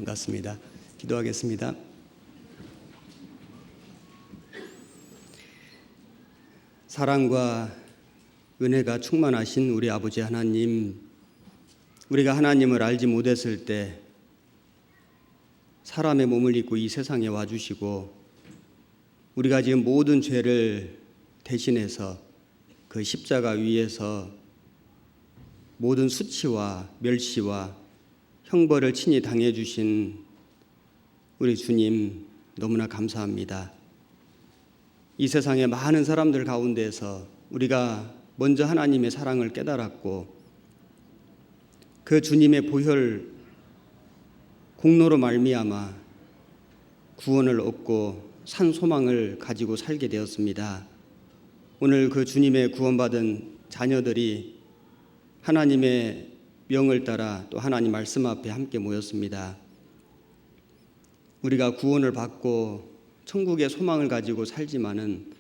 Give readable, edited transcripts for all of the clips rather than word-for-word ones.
반갑습니다. 기도하겠습니다. 사랑과 은혜가 충만하신 우리 아버지 하나님, 우리가 하나님을 알지 못했을 때 사람의 몸을 입고 이 세상에 와주시고 우리가 지은 모든 죄를 대신해서 그 십자가 위에서 모든 수치와 멸시와 형벌을 친히 당해주신 우리 주님 너무나 감사합니다. 이 세상의 많은 사람들 가운데서 우리가 먼저 하나님의 사랑을 깨달았고 그 주님의 보혈 공로로 말미암아 구원을 얻고 산 소망을 가지고 살게 되었습니다. 오늘 그 주님의 구원받은 자녀들이 하나님의 명을 따라 또 하나님 말씀 앞에 함께 모였습니다. 우리가 구원을 받고 천국의 소망을 가지고 살지만은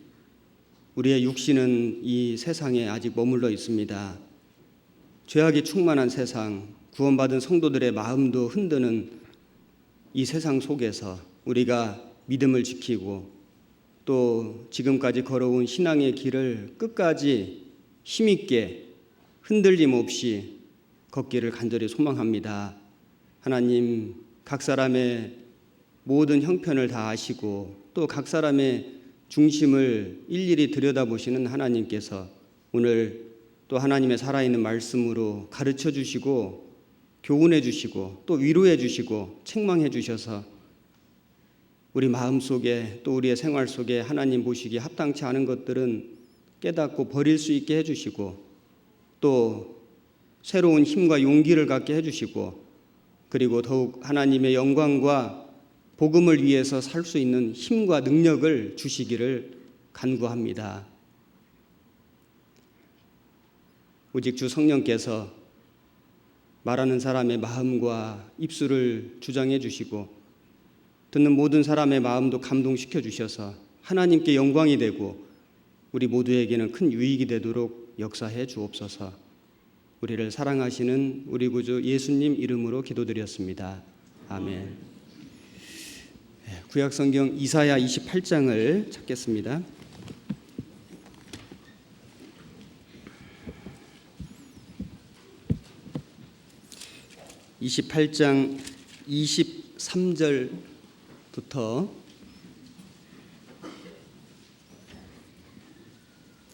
우리의 육신은 이 세상에 아직 머물러 있습니다. 죄악이 충만한 세상, 구원받은 성도들의 마음도 흔드는 이 세상 속에서 우리가 믿음을 지키고 또 지금까지 걸어온 신앙의 길을 끝까지 힘있게 흔들림 없이 걷기를 간절히 소망합니다. 하나님, 각 사람의 모든 형편을 다 아시고 또 각 사람의 중심을 일일이 들여다보시는 하나님께서 오늘 또 하나님의 살아있는 말씀으로 가르쳐 주시고 교훈해 주시고 또 위로해 주시고 책망해 주셔서 우리 마음속에 또 우리의 생활 속에 하나님 보시기에 합당치 않은 것들은 깨닫고 버릴 수 있게 해주시고 또 새로운 힘과 용기를 갖게 해주시고 그리고 더욱 하나님의 영광과 복음을 위해서 살 수 있는 힘과 능력을 주시기를 간구합니다. 오직 주 성령께서 말하는 사람의 마음과 입술을 주장해 주시고 듣는 모든 사람의 마음도 감동시켜 주셔서 하나님께 영광이 되고 우리 모두에게는 큰 유익이 되도록 역사해 주옵소서. 우리를 사랑하시는 우리 구주 예수님 이름으로 기도드렸습니다. 아멘. 구약성경 이사야 28장을 찾겠습니다. (28장) 23절부터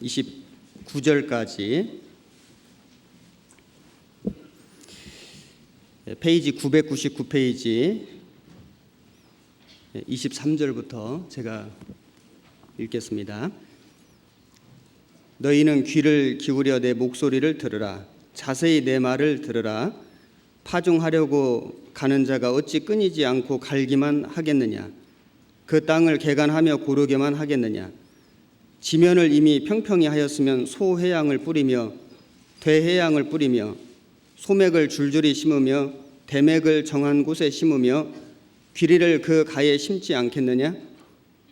29절까지 페이지 999페이지 23절부터 제가 읽겠습니다. 너희는 귀를 기울여 내 목소리를 들으라. 자세히 내 말을 들으라. 파종하려고 가는 자가 어찌 끊이지 않고 갈기만 하겠느냐. 그 땅을 개간하며 고르게만 하겠느냐. 지면을 이미 평평히 하였으면 소해양을 뿌리며 대해양을 뿌리며 소맥을 줄줄이 심으며 대맥을 정한 곳에 심으며 귀리를 그 가에 심지 않겠느냐.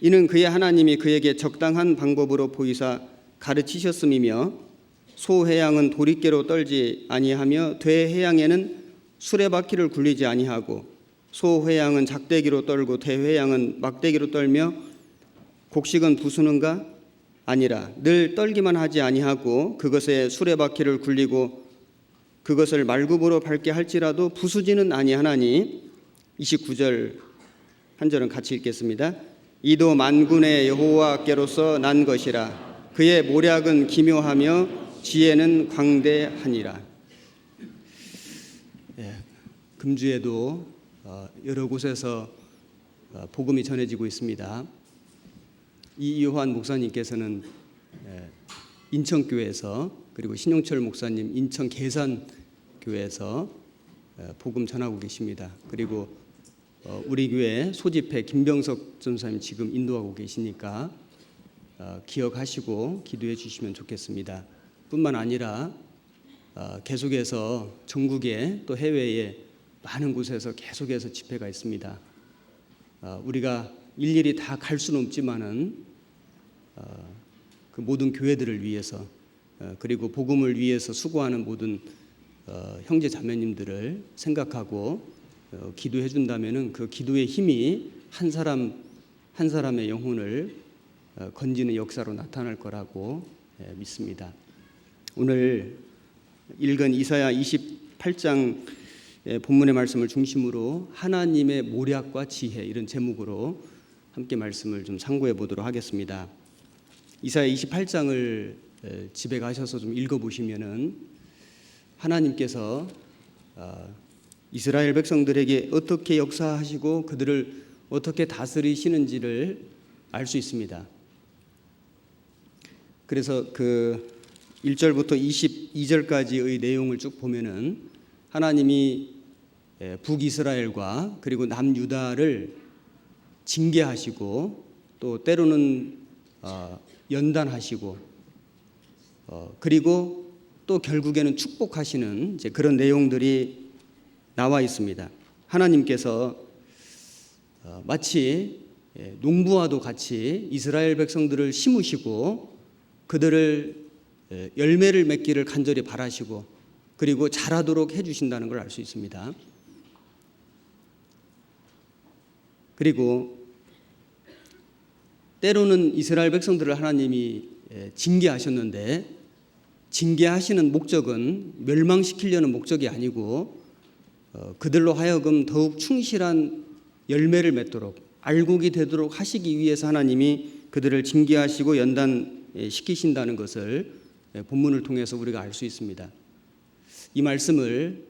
이는 그의 하나님이 그에게 적당한 방법으로 보이사 가르치셨음이며 소해양은 도리깨로 떨지 아니하며 대해양에는 수레바퀴를 굴리지 아니하고 소해양은 작대기로 떨고 대해양은 막대기로 떨며 곡식은 부수는가? 아니라 늘 떨기만 하지 아니하고 그것에 수레바퀴를 굴리고 그것을 말굽으로 밟게 할지라도 부수지는 아니하나니. 29절 한 절은 같이 읽겠습니다. 이도 만군의 여호와께로서 난 것이라. 그의 모략은 기묘하며 지혜는 광대하니라. 금주에도 여러 곳에서 복음이 전해지고 있습니다. 이요한 목사님께서는 인천교회에서 그리고 신용철 목사님 인천 계산교회에서 복음 전하고 계십니다. 그리고 우리 교회 소집회 김병석 전사님 지금 인도하고 계시니까 기억하시고 기도해 주시면 좋겠습니다. 뿐만 아니라 계속해서 전국에 또 해외에 많은 곳에서 계속해서 집회가 있습니다. 우리가 일일이 다 갈 수는 없지만은 그 모든 교회들을 위해서 그리고 복음을 위해서 수고하는 모든 형제 자매님들을 생각하고 기도해 준다면은 그 기도의 힘이 한 사람의 영혼을 건지는 역사로 나타날 거라고 믿습니다. 오늘 읽은 이사야 28장 본문의 말씀을 중심으로 하나님의 모략과 지혜, 이런 제목으로 함께 말씀을 좀 상고해 보도록 하겠습니다. 이사야 28장을 집에 가셔서 좀 읽어보시면은 하나님께서 이스라엘 백성들에게 어떻게 역사하시고 그들을 어떻게 다스리시는지를 알 수 있습니다. 그래서 그 1절부터 22절까지의 내용을 쭉 보면은 하나님이 북이스라엘과 그리고 남유다를 징계하시고 또 때로는 연단하시고 그리고 또 결국에는 축복하시는 이제 그런 내용들이 나와 있습니다. 하나님께서 마치 농부와도 같이 이스라엘 백성들을 심으시고 그들을 열매를 맺기를 간절히 바라시고 그리고 자라도록 해주신다는 걸 알 수 있습니다. 그리고 때로는 이스라엘 백성들을 하나님이 징계하셨는데 징계하시는 목적은 멸망시키려는 목적이 아니고 그들로 하여금 더욱 충실한 열매를 맺도록 알곡이 되도록 하시기 위해서 하나님이 그들을 징계하시고 연단시키신다는 것을 본문을 통해서 우리가 알 수 있습니다. 이 말씀을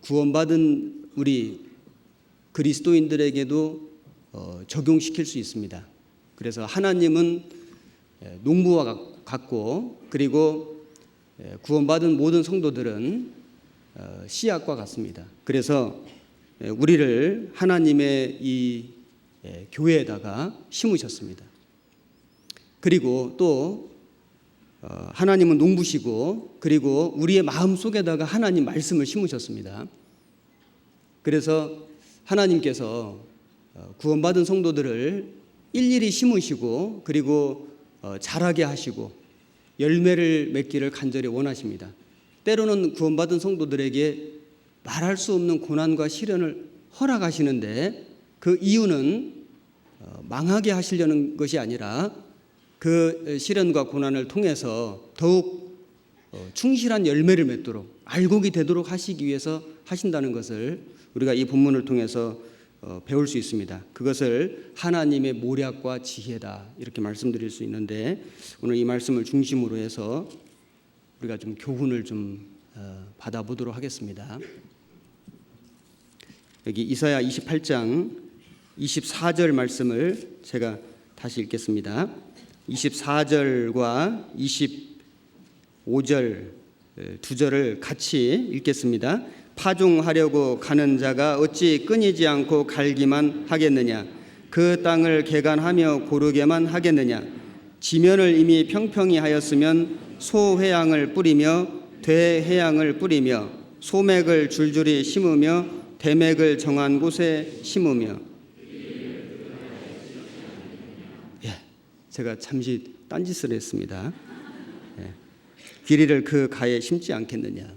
구원받은 우리 그리스도인들에게도 적용시킬 수 있습니다. 그래서 하나님은 농부와 같고 그리고 구원받은 모든 성도들은 씨앗과 같습니다. 그래서 우리를 하나님의 이 교회에다가 심으셨습니다. 그리고 또 하나님은 농부시고 그리고 우리의 마음 속에다가 하나님 말씀을 심으셨습니다. 그래서 하나님께서 구원받은 성도들을 일일이 심으시고 그리고 자라게 하시고 열매를 맺기를 간절히 원하십니다. 때로는 구원받은 성도들에게 말할 수 없는 고난과 시련을 허락하시는데 그 이유는 망하게 하시려는 것이 아니라 그 시련과 고난을 통해서 더욱 충실한 열매를 맺도록 알곡이 되도록 하시기 위해서 하신다는 것을 우리가 이 본문을 통해서 배울 수 있습니다. 그것을 하나님의 모략과 지혜다 이렇게 말씀드릴 수 있는데 오늘 이 말씀을 중심으로 해서 우리가 좀 교훈을 좀 받아보도록 하겠습니다. 여기 이사야 28장 24절 말씀을 제가 다시 읽겠습니다. 24절과 25절 두 절을 같이 읽겠습니다. 파종하려고 가는 자가 어찌 끊이지 않고 갈기만 하겠느냐? 그 땅을 개간하며 고르게만 하겠느냐? 지면을 이미 평평히 하였으면 소회양을 뿌리며 대회양을 뿌리며 소맥을 줄줄이 심으며 대맥을 정한 곳에 심으며. 제가 잠시 딴짓을 했습니다. 귀리를 그 가에 심지 않겠느냐?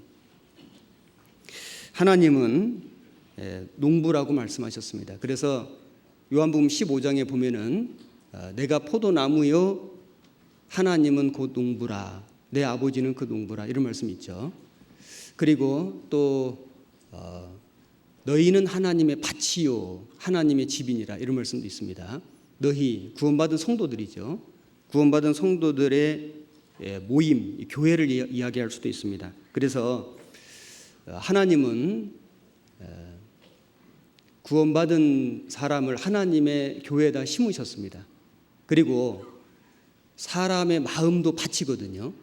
하나님은 농부라고 말씀하셨습니다. 그래서 요한복음 15장에 보면은 내가 포도나무요 하나님은 곧 농부라 내 아버지는 그 농부라 이런 말씀이 있죠. 그리고 또 너희는 하나님의 밭이요 하나님의 집이니라 이런 말씀도 있습니다. 너희 구원받은 성도들이죠. 구원받은 성도들의 모임, 교회를 이야기할 수도 있습니다. 그래서 하나님은 구원받은 사람을 하나님의 교회에다 심으셨습니다. 그리고 사람의 마음도 밭이거든요.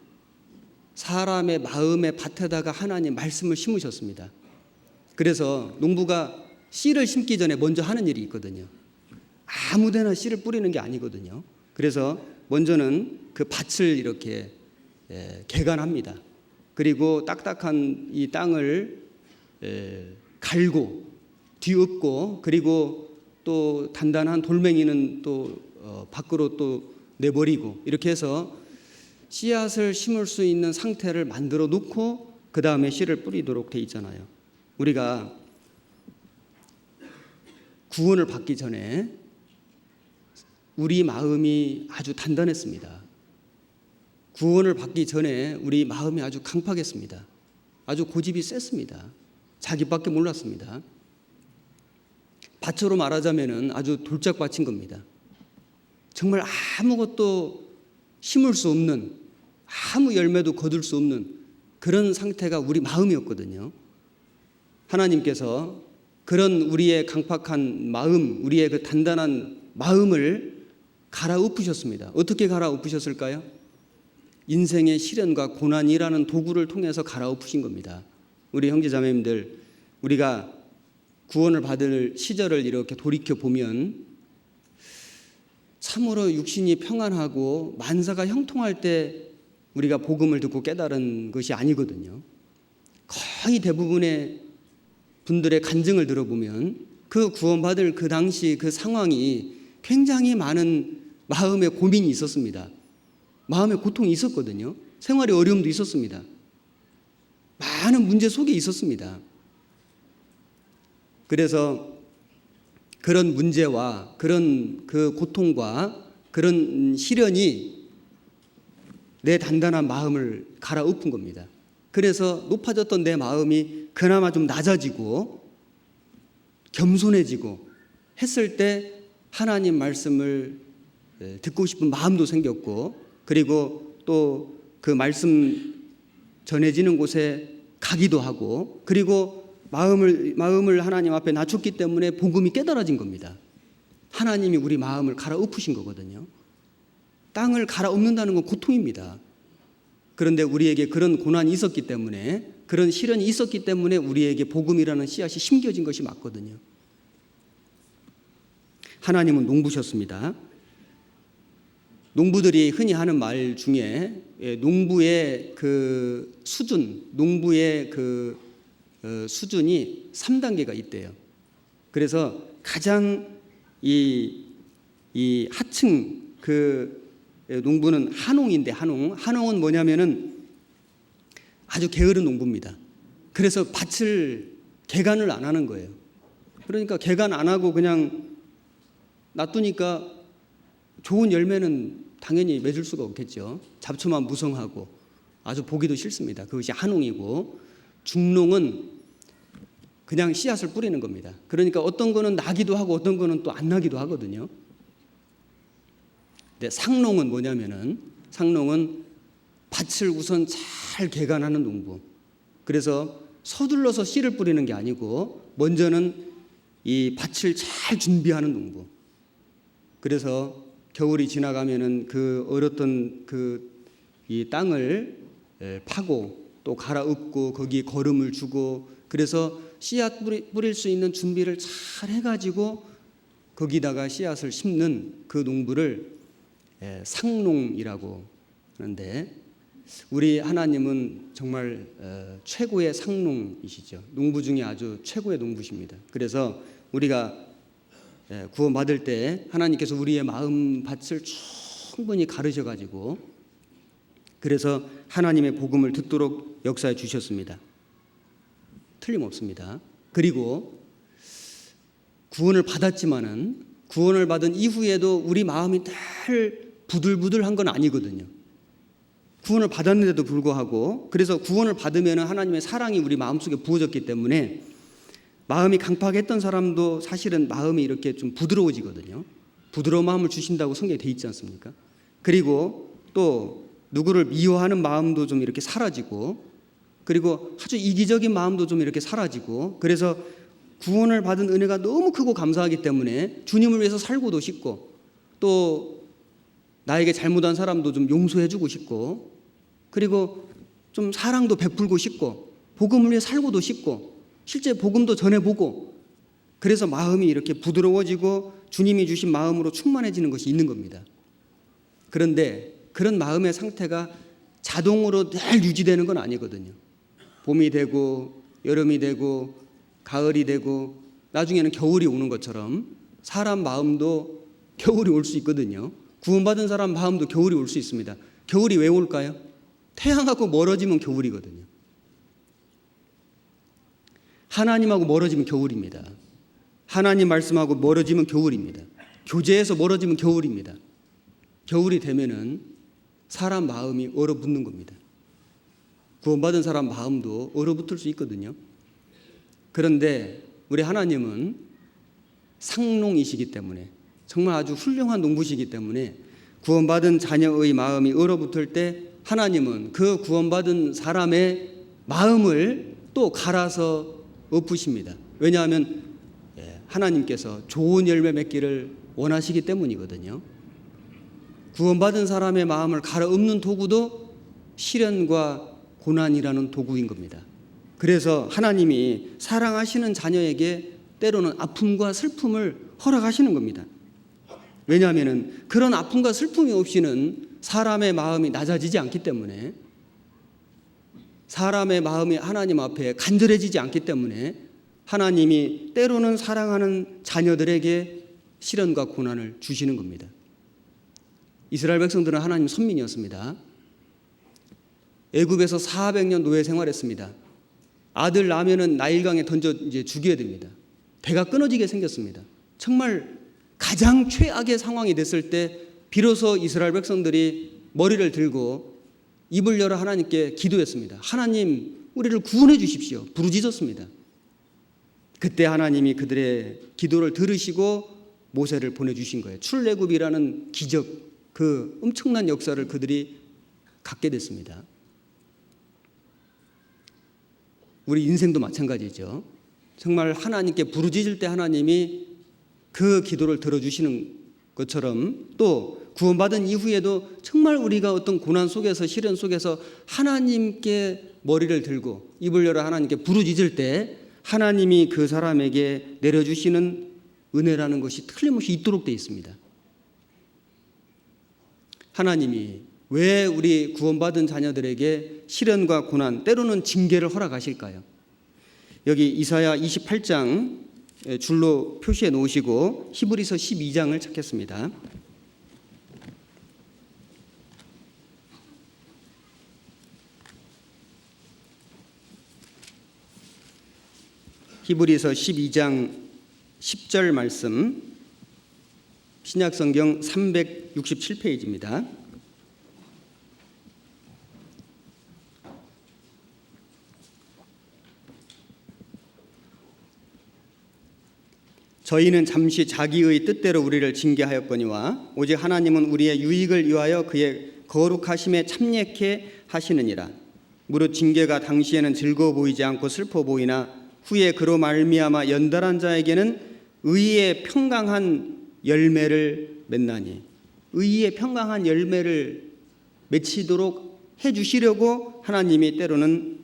사람의 마음의 밭에다가 하나님 말씀을 심으셨습니다. 그래서 농부가 씨를 심기 전에 먼저 하는 일이 있거든요. 아무데나 씨를 뿌리는 게 아니거든요. 그래서 먼저는 그 밭을 이렇게 개간합니다. 그리고 딱딱한 이 땅을 갈고 뒤엎고 그리고 또 단단한 돌멩이는 또 밖으로 또 내버리고 이렇게 해서 씨앗을 심을 수 있는 상태를 만들어 놓고 그 다음에 씨를 뿌리도록 돼 있잖아요. 우리가 구원을 받기 전에 우리 마음이 아주 단단했습니다. 구원을 받기 전에 우리 마음이 아주 강팍했습니다. 아주 고집이 셌습니다. 자기밖에 몰랐습니다. 밭으로 말하자면 아주 돌짝밭인 겁니다. 정말 아무것도 심을 수 없는, 아무 열매도 거둘 수 없는 그런 상태가 우리 마음이었거든요. 하나님께서 그런 우리의 강팍한 마음, 우리의 그 단단한 마음을 갈아엎으셨습니다. 어떻게 갈아엎으셨을까요? 인생의 시련과 고난이라는 도구를 통해서 갈아엎으신 겁니다. 우리 형제자매님들, 우리가 구원을 받을 시절을 이렇게 돌이켜 보면 참으로 육신이 평안하고 만사가 형통할 때 우리가 복음을 듣고 깨달은 것이 아니거든요. 거의 대부분의 분들의 간증을 들어보면 그 구원받을 그 당시 그 상황이 굉장히 많은 마음의 고민이 있었습니다. 마음의 고통이 있었거든요. 생활의 어려움도 있었습니다. 많은 문제 속에 있었습니다. 그래서 그런 문제와 그런 그 고통과 그런 시련이 내 단단한 마음을 갈아엎은 겁니다. 그래서 높아졌던 내 마음이 그나마 좀 낮아지고 겸손해지고 했을 때 하나님 말씀을 듣고 싶은 마음도 생겼고, 그리고 또 그 말씀 전해지는 곳에 가기도 하고, 그리고 마음을 하나님 앞에 낮췄기 때문에 복음이 깨달아진 겁니다. 하나님이 우리 마음을 갈아엎으신 거거든요. 땅을 갈아엎는다는 건 고통입니다. 그런데 우리에게 그런 고난이 있었기 때문에, 그런 시련이 있었기 때문에 우리에게 복음이라는 씨앗이 심겨진 것이 맞거든요. 하나님은 농부셨습니다. 농부들이 흔히 하는 말 중에 농부의 그 수준, 농부의 그 수준이 3단계가 있대요. 그래서 가장 이 하층 그 농부는 한홍인데, 한홍은 뭐냐면은 아주 게으른 농부입니다. 그래서 밭을 개간을 안 하는 거예요. 그러니까 개간 안 하고 그냥 놔두니까 좋은 열매는 당연히 맺을 수가 없겠죠. 잡초만 무성하고 아주 보기도 싫습니다. 그것이 한홍이고, 중농은 그냥 씨앗을 뿌리는 겁니다. 그러니까 어떤 거는 나기도 하고 어떤 거는 또 안 나기도 하거든요. 근데 상농은 뭐냐면은, 상농은 밭을 우선 잘 개간하는 농부. 그래서 서둘러서 씨를 뿌리는 게 아니고 먼저는 이 밭을 잘 준비하는 농부. 그래서 겨울이 지나가면은 그 얼었던 이 땅을 파고 또 갈아엎고 거기에 거름을 주고, 그래서 씨앗 뿌릴 수 있는 준비를 잘 해가지고 거기다가 씨앗을 심는 그 농부를 상농이라고 하는데, 우리 하나님은 정말 최고의 상농이시죠. 농부 중에 아주 최고의 농부십니다. 그래서 우리가 구원받을 때 하나님께서 우리의 마음 밭을 충분히 가르셔가지고, 그래서 하나님의 복음을 듣도록 역사해 주셨습니다. 틀림없습니다. 그리고 구원을 받았지만은, 구원을 받은 이후에도 우리 마음이 늘 부들부들한 건 아니거든요. 구원을 받았는데도 불구하고, 그래서 구원을 받으면 하나님의 사랑이 우리 마음속에 부어졌기 때문에 마음이 강팍했던 사람도 사실은 마음이 이렇게 좀 부드러워지거든요. 부드러운 마음을 주신다고 성경에 돼 있지 않습니까? 그리고 또 누구를 미워하는 마음도 좀 이렇게 사라지고, 그리고 아주 이기적인 마음도 좀 이렇게 사라지고, 그래서 구원을 받은 은혜가 너무 크고 감사하기 때문에 주님을 위해서 살고도 싶고, 또 나에게 잘못한 사람도 좀 용서해주고 싶고, 그리고 좀 사랑도 베풀고 싶고, 복음을 위해 살고도 싶고, 실제 복음도 전해보고, 그래서 마음이 이렇게 부드러워지고 주님이 주신 마음으로 충만해지는 것이 있는 겁니다. 그런데 그런 마음의 상태가 자동으로 늘 유지되는 건 아니거든요. 봄이 되고 여름이 되고 가을이 되고 나중에는 겨울이 오는 것처럼 사람 마음도 겨울이 올 수 있거든요. 구원받은 사람 마음도 겨울이 올 수 있습니다. 겨울이 왜 올까요? 태양하고 멀어지면 겨울이거든요. 하나님하고 멀어지면 겨울입니다. 하나님 말씀하고 멀어지면 겨울입니다. 교제에서 멀어지면 겨울입니다. 겨울이 되면은 사람 마음이 얼어붙는 겁니다. 구원받은 사람 마음도 얼어붙을 수 있거든요. 그런데 우리 하나님은 상농이시기 때문에, 정말 아주 훌륭한 농부시기 때문에 구원받은 자녀의 마음이 얼어붙을 때 하나님은 그 구원받은 사람의 마음을 또 갈아서 엎으십니다. 왜냐하면 하나님께서 좋은 열매 맺기를 원하시기 때문이거든요. 구원받은 사람의 마음을 갈아 엎는 도구도 시련과 고난이라는 도구인 겁니다. 그래서 하나님이 사랑하시는 자녀에게 때로는 아픔과 슬픔을 허락하시는 겁니다. 왜냐하면 그런 아픔과 슬픔이 없이는 사람의 마음이 낮아지지 않기 때문에, 사람의 마음이 하나님 앞에 간절해지지 않기 때문에 하나님이 때로는 사랑하는 자녀들에게 시련과 고난을 주시는 겁니다. 이스라엘 백성들은 하나님 선민이었습니다. 애굽에서 400년 노예 생활했습니다. 아들 낳으면은 나일강에 던져 이제 죽여야 됩니다. 배가 끊어지게 생겼습니다. 정말 가장 최악의 상황이 됐을 때 비로소 이스라엘 백성들이 머리를 들고 입을 열어 하나님께 기도했습니다. 하나님, 우리를 구원해 주십시오. 부르짖었습니다. 그때 하나님이 그들의 기도를 들으시고 모세를 보내주신 거예요. 출애굽이라는 기적, 그 엄청난 역사를 그들이 갖게 됐습니다. 우리 인생도 마찬가지죠. 정말 하나님께 부르짖을 때 하나님이 그 기도를 들어주시는 것처럼, 또 구원받은 이후에도 정말 우리가 어떤 고난 속에서, 시련 속에서 하나님께 머리를 들고 입을 열어 하나님께 부르짖을 때 하나님이 그 사람에게 내려주시는 은혜라는 것이 틀림없이 있도록 되어 있습니다. 하나님이 왜 우리 구원받은 자녀들에게 시련과 고난, 때로는 징계를 허락하실까요? 여기 이사야 28장 줄로 표시해 놓으시고 히브리서 12장을 찾겠습니다. 히브리서 12장 10절 말씀, 신약성경 367페이지입니다. 저희는 잠시 자기의 뜻대로 우리를 징계하였거니와 오직 하나님은 우리의 유익을 위하여 그의 거룩하심에 참여케 하시느니라. 무릇 징계가 당시에는 즐거워 보이지 않고 슬퍼 보이나 후에 그로 말미암아 연달한 자에게는 의의 평강한 열매를 맺나니, 의의 평강한 열매를 맺히도록 해주시려고 하나님이 때로는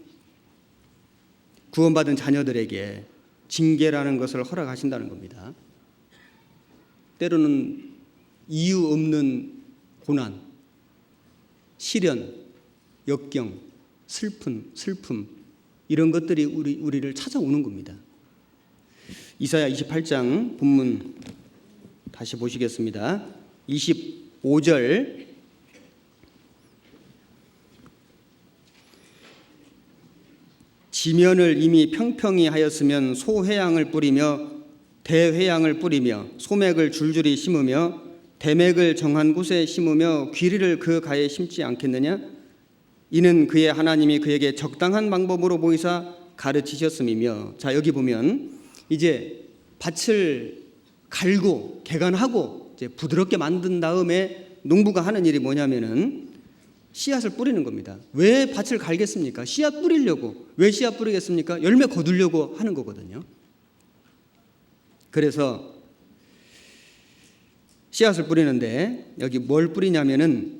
구원받은 자녀들에게 징계라는 것을 허락하신다는 겁니다. 때로는 이유 없는 고난, 시련, 역경, 슬픔 이런 것들이 우리를 찾아오는 겁니다. 이사야 28장 본문 다시 보시겠습니다. 25절 지면을 이미 평평히 하였으면 소회양을 뿌리며 대회양을 뿌리며 소맥을 줄줄이 심으며 대맥을 정한 곳에 심으며 귀리를 그 가에 심지 않겠느냐? 이는 그의 하나님이 그에게 적당한 방법으로 보이사 가르치셨음이며. 자, 여기 보면 이제 밭을 갈고 개간하고 이제 부드럽게 만든 다음에 농부가 하는 일이 뭐냐면은 씨앗을 뿌리는 겁니다. 왜 밭을 갈겠습니까? 씨앗 뿌리려고. 왜 씨앗 뿌리겠습니까? 열매 거두려고 하는 거거든요. 그래서 씨앗을 뿌리는데 여기 뭘 뿌리냐면은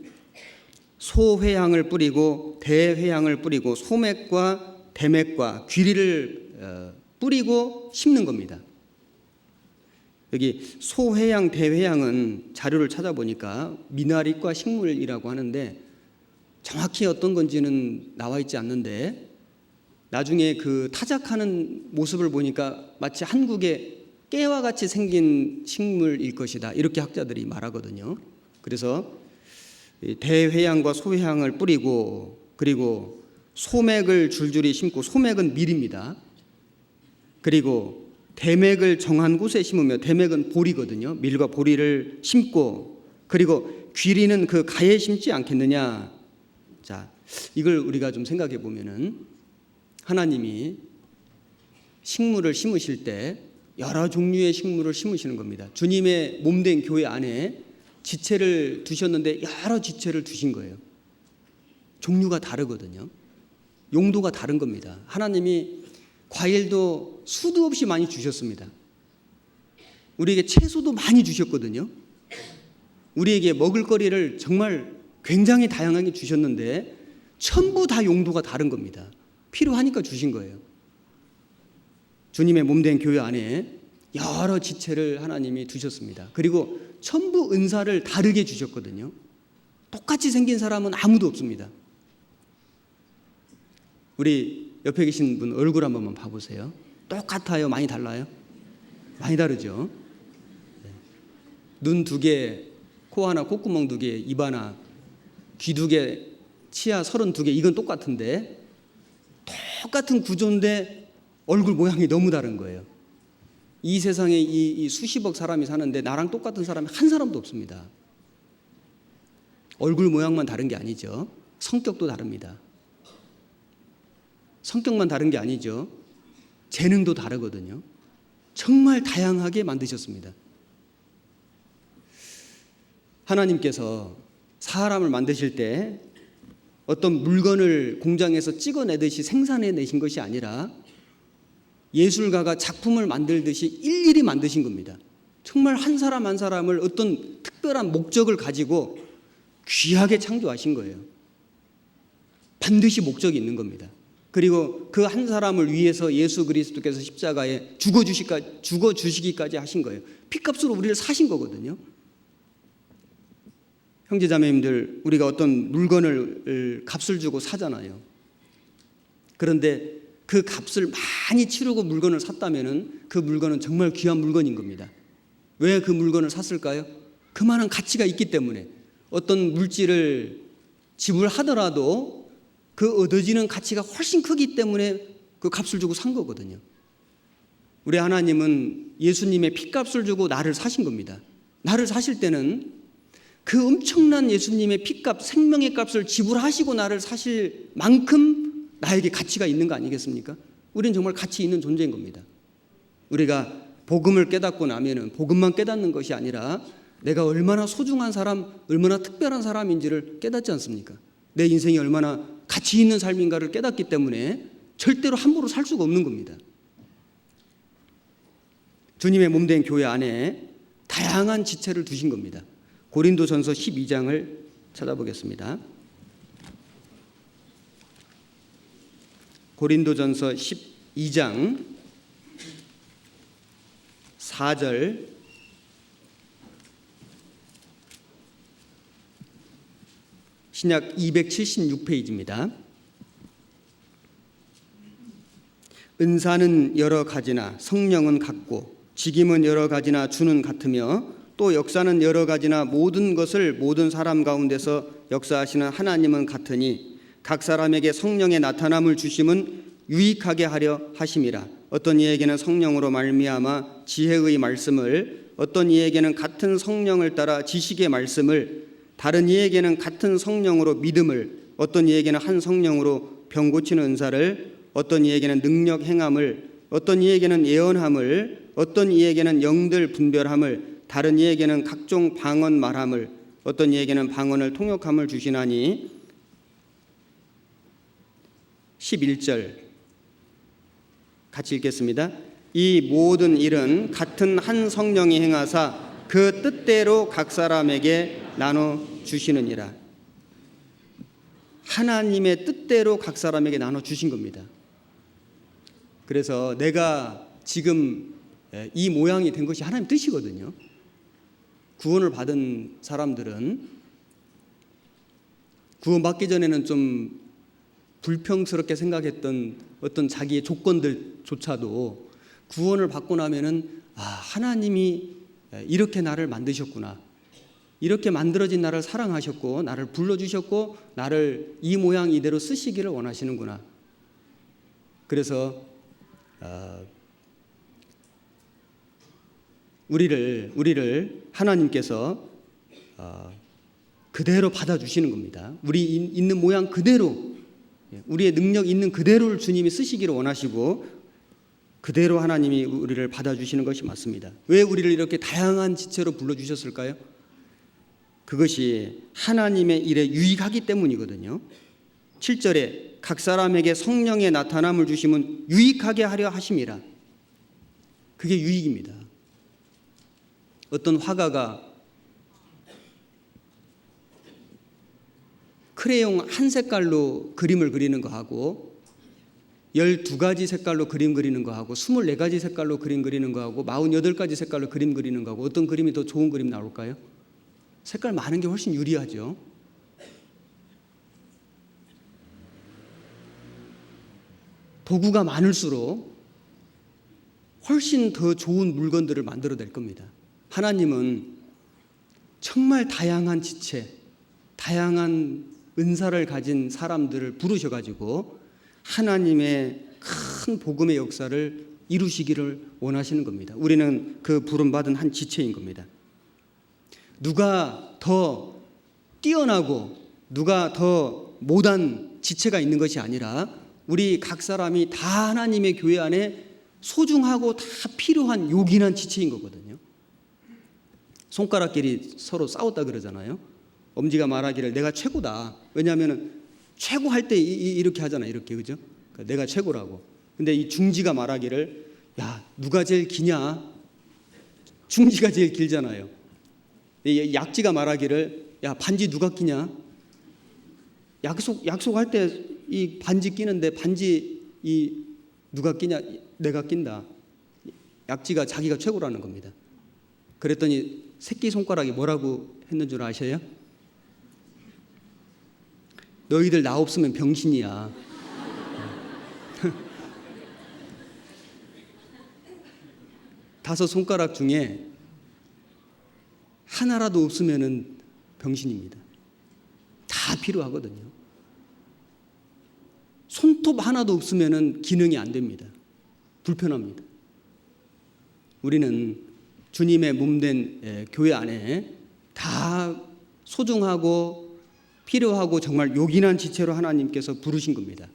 소회향을 뿌리고 대회향을 뿌리고 소맥과 대맥과 귀리를 뿌리고 심는 겁니다. 여기 소회향, 대회향은 자료를 찾아보니까 미나리과 식물이라고 하는데 정확히 어떤 건지는 나와 있지 않는데 나중에 그 타작하는 모습을 보니까 마치 한국의 깨와 같이 생긴 식물일 것이다, 이렇게 학자들이 말하거든요. 그래서 대회향과 소회향을 뿌리고 그리고 소맥을 줄줄이 심고, 소맥은 밀입니다. 그리고 대맥을 정한 곳에 심으며, 대맥은 보리거든요. 밀과 보리를 심고, 그리고 귀리는 그 가에 심지 않겠느냐. 자, 이걸 우리가 좀 생각해 보면은 하나님이 식물을 심으실 때 여러 종류의 식물을 심으시는 겁니다. 주님의 몸된 교회 안에 지체를 두셨는데 여러 지체를 두신 거예요. 종류가 다르거든요. 용도가 다른 겁니다. 하나님이 과일도 수도 없이 많이 주셨습니다. 우리에게 채소도 많이 주셨거든요. 우리에게 먹을거리를 정말 굉장히 다양하게 주셨는데 전부 다 용도가 다른 겁니다. 필요하니까 주신 거예요. 주님의 몸된 교회 안에 여러 지체를 하나님이 두셨습니다. 그리고 전부 은사를 다르게 주셨거든요. 똑같이 생긴 사람은 아무도 없습니다. 우리 옆에 계신 분 얼굴 한 번만 봐보세요. 똑같아요? 많이 달라요? 많이 다르죠. 눈 2개, 코 하나, 콧구멍 2개, 입 하나, 귀 2개, 치아 32개, 이건 똑같은데 똑같은 구조인데 얼굴 모양이 너무 다른 거예요. 이 세상에 이 수십억 사람이 사는데 나랑 똑같은 사람이 한 사람도 없습니다. 얼굴 모양만 다른 게 아니죠. 성격도 다릅니다. 성격만 다른 게 아니죠. 재능도 다르거든요. 정말 다양하게 만드셨습니다. 하나님께서 사람을 만드실 때 어떤 물건을 공장에서 찍어내듯이 생산해내신 것이 아니라 예술가가 작품을 만들듯이 일일이 만드신 겁니다. 정말 한 사람 한 사람을 어떤 특별한 목적을 가지고 귀하게 창조하신 거예요. 반드시 목적이 있는 겁니다. 그리고 그 한 사람을 위해서 예수 그리스도께서 십자가에 죽어주시기까지 하신 거예요. 피값으로 우리를 사신 거거든요. 형제자매님들, 우리가 어떤 물건을 값을 주고 사잖아요. 그런데 그 값을 많이 치르고 물건을 샀다면은 그 물건은 정말 귀한 물건인 겁니다. 왜 그 물건을 샀을까요? 그만한 가치가 있기 때문에. 어떤 물질을 지불하더라도 그 얻어지는 가치가 훨씬 크기 때문에 그 값을 주고 산 거거든요. 우리 하나님은 예수님의 피값을 주고 나를 사신 겁니다. 나를 사실 때는 그 엄청난 예수님의 피값, 생명의 값을 지불하시고 나를 사실 만큼 나에게 가치가 있는 거 아니겠습니까? 우리는 정말 가치 있는 존재인 겁니다. 우리가 복음을 깨닫고 나면은 복음만 깨닫는 것이 아니라 내가 얼마나 소중한 사람, 얼마나 특별한 사람인지를 깨닫지 않습니까? 내 인생이 얼마나 가치 있는 삶인가를 깨닫기 때문에 절대로 함부로 살 수가 없는 겁니다. 주님의 몸된 교회 안에 다양한 지체를 두신 겁니다. 고린도전서 12장을 찾아보겠습니다. 고린도전서 12장 4절 신약 276페이지입니다. 은사는 여러 가지나 성령은 같고 직임은 여러 가지나 주는 같으며 또 역사는 여러 가지나 모든 것을 모든 사람 가운데서 역사하시는 하나님은 같으니 각 사람에게 성령의 나타남을 주심은 유익하게 하려 하심이라. 어떤 이에게는 성령으로 말미암아 지혜의 말씀을, 어떤 이에게는 같은 성령을 따라 지식의 말씀을, 다른 이에게는 같은 성령으로 믿음을, 어떤 이에게는 한 성령으로 병 고치는 은사를, 어떤 이에게는 능력 행함을, 어떤 이에게는 예언함을, 어떤 이에게는 영들 분별함을, 다른 이에게는 각종 방언 말함을, 어떤 이에게는 방언을 통역함을 주시나니. 11절 같이 읽겠습니다. 이 모든 일은 같은 한 성령이 행하사 그 뜻대로 각 사람에게 나눠 주시느니라. 하나님의 뜻대로 각 사람에게 나눠 주신 겁니다. 그래서 내가 지금 이 모양이 된 것이 하나님 뜻이거든요. 구원을 받은 사람들은 구원받기 전에는 좀 불평스럽게 생각했던 어떤 자기의 조건들조차도 구원을 받고 나면은 하나님이 이렇게 나를 만드셨구나, 이렇게 만들어진 나를 사랑하셨고 나를 불러주셨고 나를 이 모양 이대로 쓰시기를 원하시는구나. 그래서 우리를 하나님께서 그대로 받아주시는 겁니다. 우리 있는 모양 그대로, 우리의 능력 있는 그대로를 주님이 쓰시기를 원하시고 그대로 하나님이 우리를 받아주시는 것이 맞습니다. 왜 우리를 이렇게 다양한 지체로 불러주셨을까요? 그것이 하나님의 일에 유익하기 때문이거든요. 7절에 각 사람에게 성령의 나타남을 주심은 유익하게 하려 하심이라. 그게 유익입니다. 어떤 화가가 크레용 한 색깔로 그림을 그리는 거하고 12가지 색깔로 그림 그리는 거하고 24가지 색깔로 그림 그리는 거하고 48가지 색깔로 그림 그리는 거하고 어떤 그림이 더 좋은 그림 나올까요? 색깔 많은 게 훨씬 유리하죠. 도구가 많을수록 훨씬 더 좋은 물건들을 만들어낼 겁니다. 하나님은 정말 다양한 지체, 다양한 은사를 가진 사람들을 부르셔가지고 하나님의 큰 복음의 역사를 이루시기를 원하시는 겁니다. 우리는 그 부름받은 한 지체인 겁니다. 누가 더 뛰어나고 누가 더 못한 지체가 있는 것이 아니라 우리 각 사람이 다 하나님의 교회 안에 소중하고 다 필요한 요긴한 지체인 거거든요. 손가락끼리 서로 싸웠다 그러잖아요. 엄지가 말하기를 내가 최고다. 왜냐하면 최고 할 때 이렇게 하잖아요. 이렇게, 그죠? 그러니까 내가 최고라고. 근데 이 중지가 말하기를 야, 누가 제일 기냐? 중지가 제일 길잖아요. 이 약지가 말하기를 야, 반지 누가 끼냐? 약속할 때 이 반지 끼는데 반지 이 누가 끼냐? 내가 낀다. 약지가 자기가 최고라는 겁니다. 그랬더니 새끼 손가락이 뭐라고 했는 줄 아셔요? 너희들 나 없으면 병신이야. 다섯 손가락 중에 하나라도 없으면 병신입니다. 다 필요하거든요. 손톱 하나도 없으면 기능이 안 됩니다. 불편합니다. 우리는 주님의 몸된 교회 안에 다 소중하고 필요하고 정말 요긴한 지체로 하나님께서 부르신 겁니다.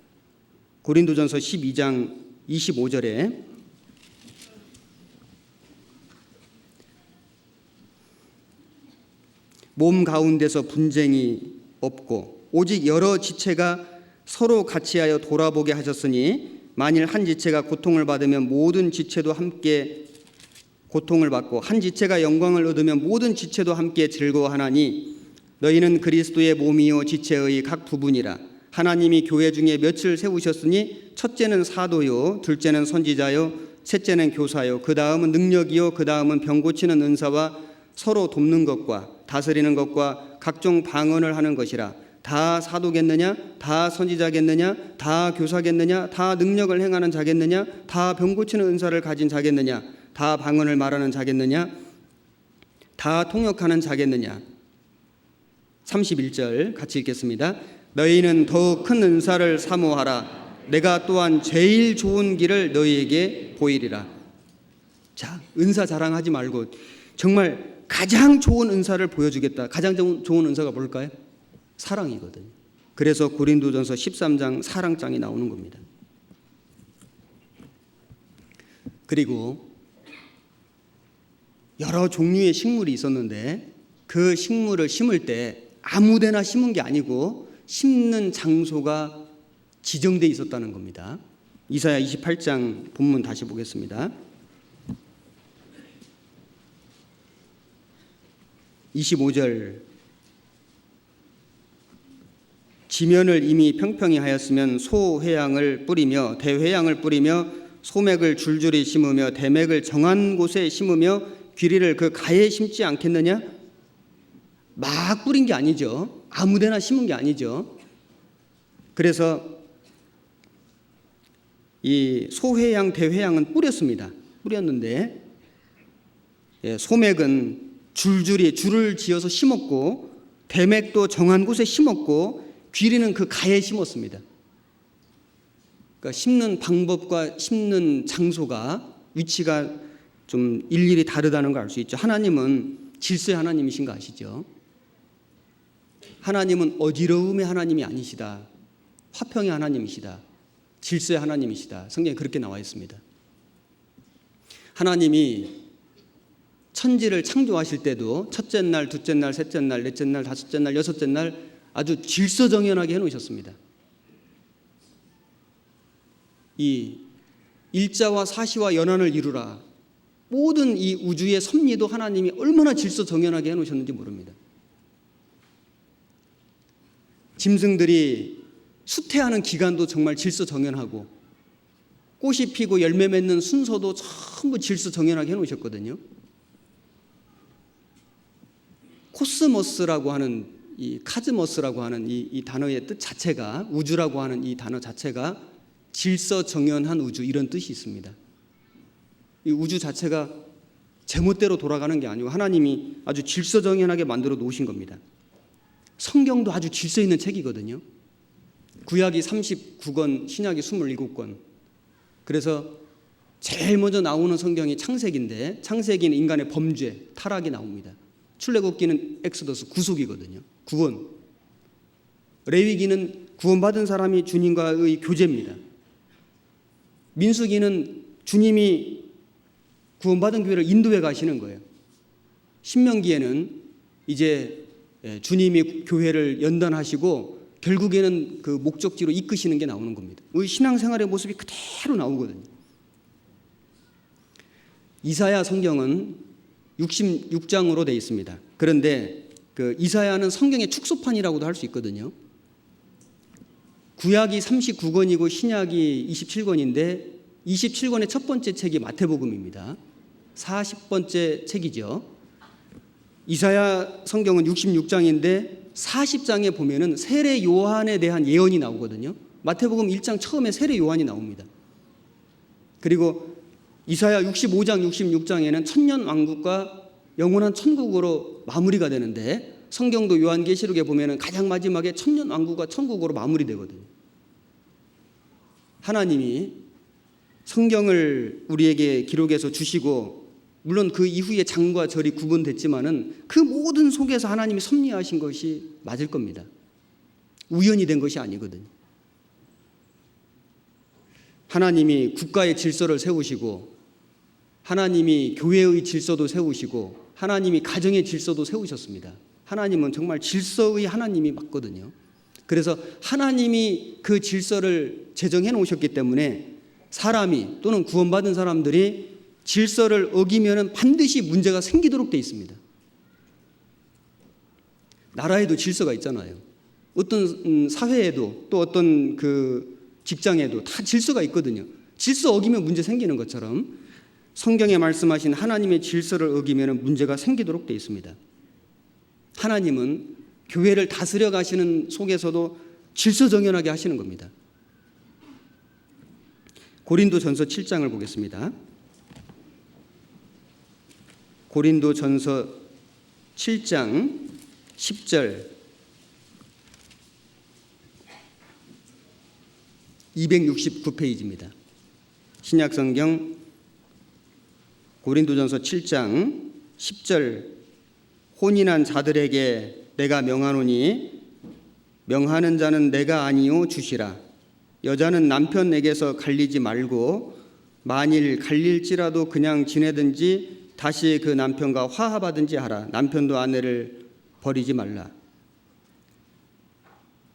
고린도전서 12장 25절에 몸 가운데서 분쟁이 없고 오직 여러 지체가 서로 같이하여 돌아보게 하셨으니 만일 한 지체가 고통을 받으면 모든 지체도 함께 고통을 받고 한 지체가 영광을 얻으면 모든 지체도 함께 즐거워하나니 너희는 그리스도의 몸이요 지체의 각 부분이라. 하나님이 교회 중에 몇을 세우셨으니 첫째는 사도요, 둘째는 선지자요, 셋째는 교사요, 그 다음은 능력이요, 그 다음은 병 고치는 은사와 서로 돕는 것과 다스리는 것과 각종 방언을 하는 것이라. 다 사도겠느냐? 다 선지자겠느냐? 다 교사겠느냐? 다 능력을 행하는 자겠느냐? 다 병 고치는 은사를 가진 자겠느냐? 다 방언을 말하는 자겠느냐? 다 통역하는 자겠느냐? 31절 같이 읽겠습니다. 너희는 더욱 큰 은사를 사모하라. 내가 또한 제일 좋은 길을 너희에게 보이리라. 자, 은사 자랑하지 말고 정말 가장 좋은 은사를 보여주겠다. 가장 좋은 은사가 뭘까요? 사랑이거든요. 그래서 고린도전서 13장 사랑장이 나오는 겁니다. 그리고 여러 종류의 식물이 있었는데 그 식물을 심을 때 아무데나 심은 게 아니고 심는 장소가 지정되어 있었다는 겁니다. 이사야 28장 본문 다시 보겠습니다. 25절 지면을 이미 평평히 하였으면 소회양을 뿌리며 대회양을 뿌리며 소맥을 줄줄이 심으며 대맥을 정한 곳에 심으며 귀리를 그 가에 심지 않겠느냐? 막 뿌린 게 아니죠. 아무데나 심은 게 아니죠. 그래서 이 소회양 대회양은 뿌렸습니다. 뿌렸는데 소맥은 줄줄이 줄을 지어서 심었고 대맥도 정한 곳에 심었고 귀리는 그 가에 심었습니다. 그러니까 심는 방법과 심는 장소가 위치가 좀 일일이 다르다는 걸 알 수 있죠. 하나님은 질서의 하나님이신 거 아시죠? 하나님은 어지러움의 하나님이 아니시다. 화평의 하나님이시다. 질서의 하나님이시다. 성경에 그렇게 나와 있습니다. 하나님이 천지를 창조하실 때도 첫째 날, 둘째 날, 셋째 날, 넷째 날, 다섯째 날, 여섯째 날 아주 질서정연하게 해놓으셨습니다. 이 일자와 사시와 연한을 이루라. 모든 이 우주의 섭리도 하나님이 얼마나 질서정연하게 해놓으셨는지 모릅니다. 짐승들이 수태하는 기간도 정말 질서정연하고 꽃이 피고 열매 맺는 순서도 전부 질서정연하게 해놓으셨거든요. 코스모스라고 하는 이 카즈모스라고 하는 이 단어의 뜻 자체가, 우주라고 하는 이 단어 자체가 질서정연한 우주, 이런 뜻이 있습니다. 이 우주 자체가 제멋대로 돌아가는 게 아니고 하나님이 아주 질서정연하게 만들어 놓으신 겁니다. 성경도 아주 질서 있는 책이거든요. 구약이 39권, 신약이 27권. 그래서 제일 먼저 나오는 성경이 창세기인데, 창세기는 인간의 범죄, 타락이 나옵니다. 출애굽기는 엑소더스, 구속이거든요. 구원. 레위기는 구원받은 사람이 주님과의 교제입니다. 민수기는 주님이 구원받은 교회를 인도해 가시는 거예요. 신명기에는 이제 주님이 교회를 연단하시고 결국에는 그 목적지로 이끄시는 게 나오는 겁니다. 우리 신앙생활의 모습이 그대로 나오거든요. 이사야 성경은 66장으로 되어 있습니다. 그런데 그 이사야는 성경의 축소판이라고도 할 수 있거든요. 구약이 39권이고 신약이 27권인데 27권의 첫 번째 책이 마태복음입니다. 40번째 책이죠. 이사야 성경은 66장인데 40장에 보면은 세례 요한에 대한 예언이 나오거든요. 마태복음 1장 처음에 세례 요한이 나옵니다. 그리고 이사야 65장, 66장에는 천년 왕국과 영원한 천국으로 마무리가 되는데, 성경도 요한계시록에 보면은 가장 마지막에 천년 왕국과 천국으로 마무리되거든요. 하나님이 성경을 우리에게 기록해서 주시고, 물론 그 이후에 장과 절이 구분됐지만은 그 모든 속에서 하나님이 섭리하신 것이 맞을 겁니다. 우연이 된 것이 아니거든요. 하나님이 국가의 질서를 세우시고, 하나님이 교회의 질서도 세우시고, 하나님이 가정의 질서도 세우셨습니다. 하나님은 정말 질서의 하나님이 맞거든요. 그래서 하나님이 그 질서를 제정해 놓으셨기 때문에 사람이 또는 구원받은 사람들이 질서를 어기면 반드시 문제가 생기도록 되어 있습니다. 나라에도 질서가 있잖아요. 어떤 사회에도 또 어떤 그 직장에도 다 질서가 있거든요. 질서 어기면 문제 생기는 것처럼 성경에 말씀하신 하나님의 질서를 어기면 문제가 생기도록 되어 있습니다. 하나님은 교회를 다스려 가시는 속에서도 질서정연하게 하시는 겁니다. 고린도전서 7장을 보겠습니다. 고린도전서 7장 10절 269페이지입니다. 신약성경 고린도전서 7장 10절 혼인한 자들에게 내가 명하노니 명하는 자는 내가 아니요 주시라. 여자는 남편에게서 갈리지 말고 만일 갈릴지라도 그냥 지내든지 다시 그 남편과 화합하든지 하라. 남편도 아내를 버리지 말라.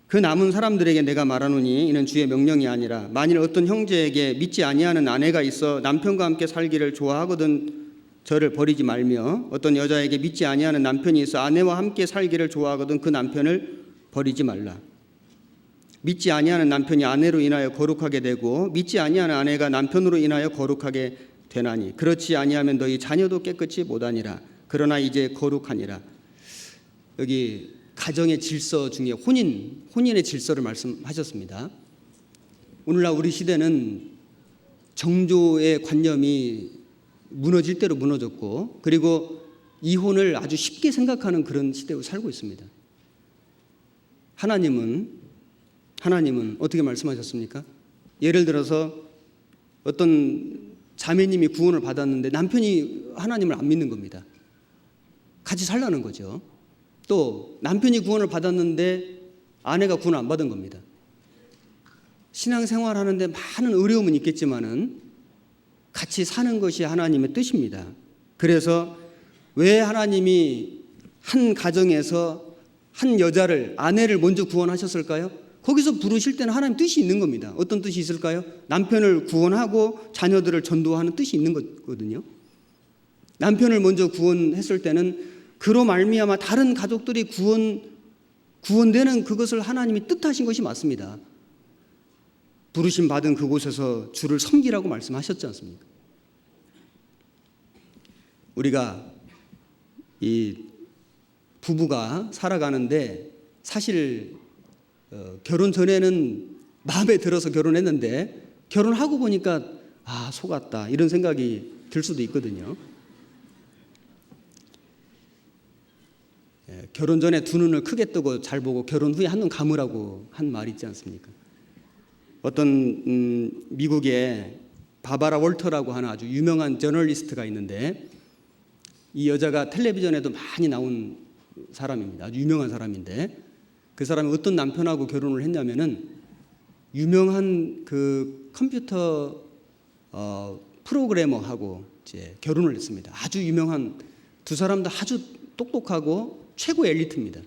그 남은 사람들에게 내가 말하노니 이는 주의 명령이 아니라 만일 어떤 형제에게 믿지 아니하는 아내가 있어 남편과 함께 살기를 좋아하거든 저를 버리지 말며 어떤 여자에게 믿지 아니하는 남편이 있어 아내와 함께 살기를 좋아하거든 그 남편을 버리지 말라. 믿지 아니하는 남편이 아내로 인하여 거룩하게 되고 믿지 아니하는 아내가 남편으로 인하여 거룩하게 되나니 그렇지 아니하면 너희 자녀도 깨끗이 못하니라. 그러나 이제 거룩하니라. 여기 가정의 질서 중에 혼인의 질서를 말씀하셨습니다. 오늘날 우리 시대는 정조의 관념이 무너질 대로 무너졌고 그리고 이혼을 아주 쉽게 생각하는 그런 시대로 살고 있습니다. 하나님은 어떻게 말씀하셨습니까? 예를 들어서 어떤 자매님이 구원을 받았는데 남편이 하나님을 안 믿는 겁니다. 같이 살라는 거죠. 또 남편이 구원을 받았는데 아내가 구원을 안 받은 겁니다. 신앙생활 하는데 많은 어려움은 있겠지만은 같이 사는 것이 하나님의 뜻입니다. 그래서 왜 하나님이 한 가정에서 한 여자를, 아내를 먼저 구원하셨을까요? 거기서 부르실 때는 하나님 뜻이 있는 겁니다. 어떤 뜻이 있을까요? 남편을 구원하고 자녀들을 전도하는 뜻이 있는 거거든요. 남편을 먼저 구원했을 때는 그로 말미암아 다른 가족들이 구원되는 그것을 하나님이 뜻하신 것이 맞습니다. 부르심 받은 그곳에서 주를 섬기라고 말씀하셨지 않습니까? 우리가 이 부부가 살아가는데 사실 결혼 전에는 마음에 들어서 결혼했는데 결혼하고 보니까 속았다 이런 생각이 들 수도 있거든요. 결혼 전에 두 눈을 크게 뜨고 잘 보고 결혼 후에 한눈 감으라고 한 말이 있지 않습니까? 어떤 미국의 바바라 월터라고 하는 아주 유명한 저널리스트가 있는데 이 여자가 텔레비전에도 많이 나온 사람입니다. 아주 유명한 사람인데 그 사람이 어떤 남편하고 결혼을 했냐면은 유명한 그 컴퓨터 프로그래머하고 이제 결혼을 했습니다. 아주 유명한 두 사람 다 아주 똑똑하고 최고 엘리트입니다.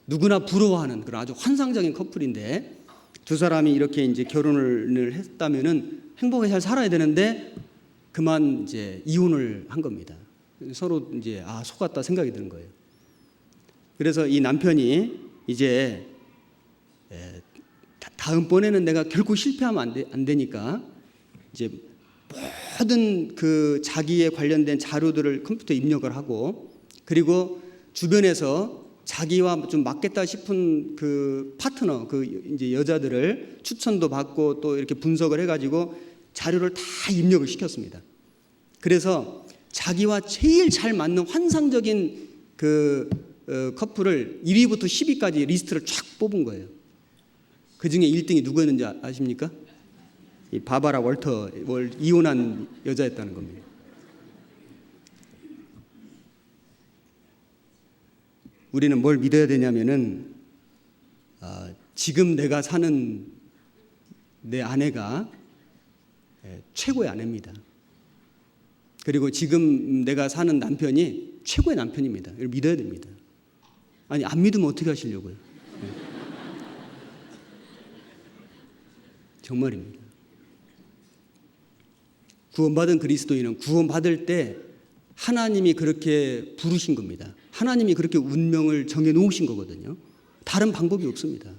누구나 부러워하는 그런 아주 환상적인 커플인데 두 사람이 이렇게 이제 결혼을 했다면은 행복하게 잘 살아야 되는데 그만 이제 이혼을 한 겁니다. 서로 이제 속았다 생각이 드는 거예요. 그래서 이 남편이 이제 다음번에는 내가 결코 실패하면 안 되니까 이제 모든 그 자기에 관련된 자료들을 컴퓨터에 입력을 하고 그리고 주변에서 자기와 좀 맞겠다 싶은 그 파트너, 그 이제 여자들을 추천도 받고 또 이렇게 분석을 해가지고 자료를 다 입력을 시켰습니다. 그래서 자기와 제일 잘 맞는 환상적인 그 커플을 1위부터 10위까지 리스트를 쫙 뽑은 거예요. 그 중에 1등이 누구였는지 아십니까? 이 바바라 월터, 이혼한 여자였다는 겁니다. 우리는 뭘 믿어야 되냐면은 지금 내가 사는 내 아내가 최고의 아내입니다. 그리고 지금 내가 사는 남편이 최고의 남편입니다. 이걸 믿어야 됩니다. 아니 안 믿으면 어떻게 하시려고요? 정말입니다. 구원받은 그리스도인은 구원받을 때 하나님이 그렇게 부르신 겁니다. 하나님이 그렇게 운명을 정해 놓으신 거거든요. 다른 방법이 없습니다.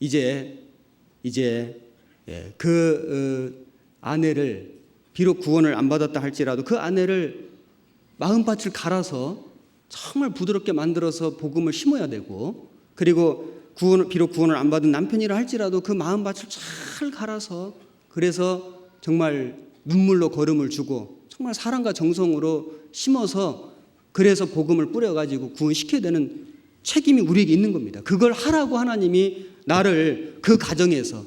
이제 그 아내를 비록 구원을 안 받았다 할지라도 그 아내를 마음밭을 갈아서 정말 부드럽게 만들어서 복음을 심어야 되고 그리고 비록 구원을 안 받은 남편이라 할지라도 그 마음밭을 잘 갈아서 그래서 정말 눈물로 걸음을 주고 정말 사랑과 정성으로 심어서 그래서 복음을 뿌려가지고 구원시켜야 되는 책임이 우리에게 있는 겁니다. 그걸 하라고 하나님이 나를 그 가정에서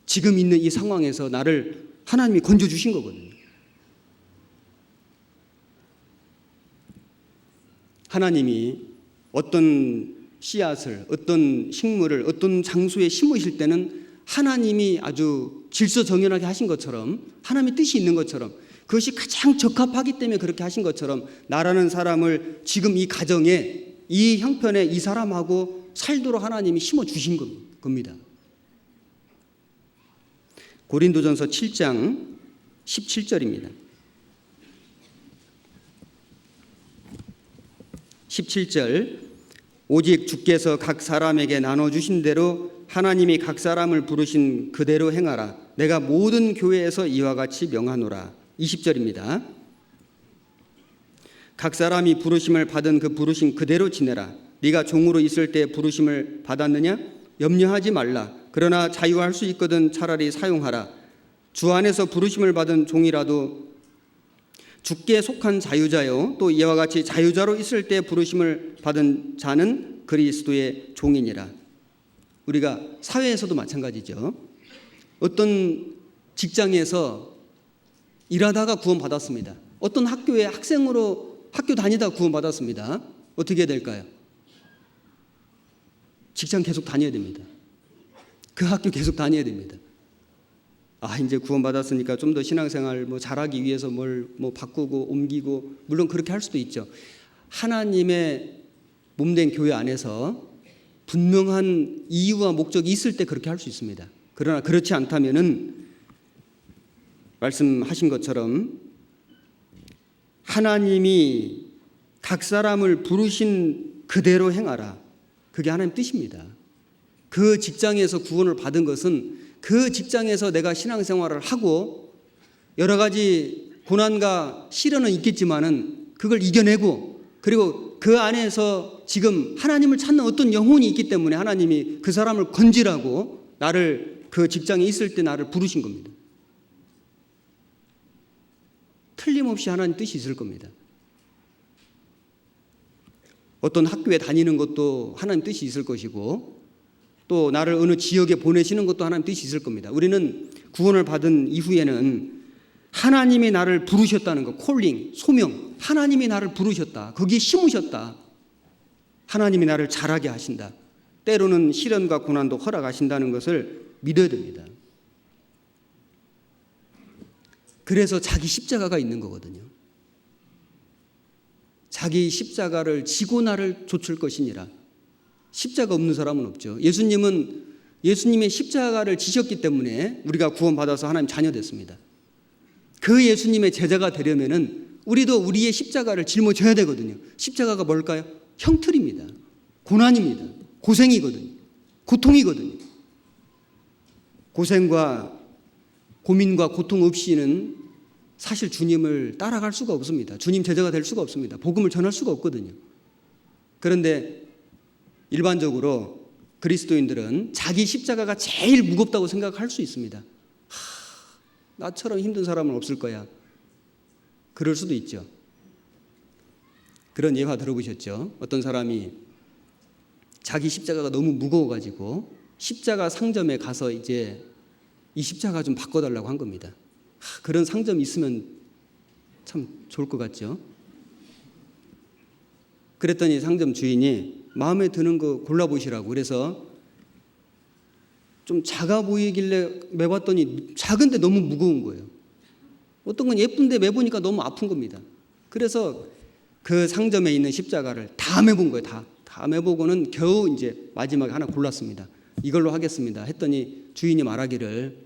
지금 있는 이 상황에서 나를 하나님이 건져주신 거거든요. 하나님이 어떤 씨앗을, 어떤 식물을, 어떤 장소에 심으실 때는 하나님이 아주 질서정연하게 하신 것처럼 하나님의 뜻이 있는 것처럼 그것이 가장 적합하기 때문에 그렇게 하신 것처럼 나라는 사람을 지금 이 가정에 이 형편에 이 사람하고 살도록 하나님이 심어주신 겁니다. 고린도전서 7장 17절입니다. 17절 오직 주께서 각 사람에게 나눠주신 대로 하나님이 각 사람을 부르신 그대로 행하라. 내가 모든 교회에서 이와 같이 명하노라. 20절입니다. 각 사람이 부르심을 받은 그 부르심 그대로 지내라. 네가 종으로 있을 때 부르심을 받았느냐? 염려하지 말라. 그러나 자유할 수 있거든 차라리 사용하라. 주 안에서 부르심을 받은 종이라도 주께 속한 자유자요 또 이와 같이 자유자로 있을 때 부르심을 받은 자는 그리스도의 종이니라. 우리가 사회에서도 마찬가지죠. 어떤 직장에서 일하다가 구원받았습니다. 어떤 학교에 학생으로 학교 다니다 구원받았습니다. 어떻게 해야 될까요? 직장 계속 다녀야 됩니다. 그 학교 계속 다녀야 됩니다. 이제 구원받았으니까 좀 더 신앙생활 잘하기 위해서 뭘 바꾸고 옮기고, 물론 그렇게 할 수도 있죠. 하나님의 몸된 교회 안에서 분명한 이유와 목적이 있을 때 그렇게 할 수 있습니다. 그러나 그렇지 않다면은 말씀하신 것처럼 하나님이 각 사람을 부르신 그대로 행하라. 그게 하나님 뜻입니다. 그 직장에서 구원을 받은 것은 그 직장에서 내가 신앙생활을 하고 여러 가지 고난과 시련은 있겠지만은 그걸 이겨내고, 그리고 그 안에서 지금 하나님을 찾는 어떤 영혼이 있기 때문에 하나님이 그 사람을 건지라고 나를 그 직장에 있을 때 나를 부르신 겁니다. 틀림없이 하나님 뜻이 있을 겁니다. 어떤 학교에 다니는 것도 하나님 뜻이 있을 것이고, 또 나를 어느 지역에 보내시는 것도 하나님 뜻이 있을 겁니다. 우리는 구원을 받은 이후에는 하나님이 나를 부르셨다는 것, 콜링, 소명, 하나님이 나를 부르셨다, 거기에 심으셨다, 하나님이 나를 잘하게 하신다, 때로는 시련과 고난도 허락하신다는 것을 믿어야 됩니다. 그래서 자기 십자가가 있는 거거든요. 자기 십자가를 지고 나를 좇을 것이니라. 십자가 없는 사람은 없죠. 예수님의 십자가를 지셨기 때문에 우리가 구원받아서 하나님 자녀 됐습니다. 그 예수님의 제자가 되려면은 우리도 우리의 십자가를 짊어져야 되거든요. 십자가가 뭘까요? 형틀입니다. 고난입니다. 고생이거든요. 고통이거든요. 고생과 고민과 고통 없이는 사실 주님을 따라갈 수가 없습니다. 주님 제자가 될 수가 없습니다. 복음을 전할 수가 없거든요. 그런데 일반적으로 그리스도인들은 자기 십자가가 제일 무겁다고 생각할 수 있습니다. 나처럼 힘든 사람은 없을 거야. 그럴 수도 있죠. 그런 예화 들어보셨죠? 어떤 사람이 자기 십자가가 너무 무거워가지고 십자가 상점에 가서 이제 이 십자가 좀 바꿔달라고 한 겁니다. 그런 상점이 있으면 참 좋을 것 같죠? 그랬더니 상점 주인이 마음에 드는 거 골라보시라고, 그래서 좀 작아 보이길래 매봤더니 작은데 너무 무거운 거예요. 어떤 건 예쁜데 매보니까 너무 아픈 겁니다. 그래서 그 상점에 있는 십자가를 다 매본 거예요. 다 매보고는 겨우 이제 마지막에 하나 골랐습니다. 이걸로 하겠습니다. 했더니 주인이 말하기를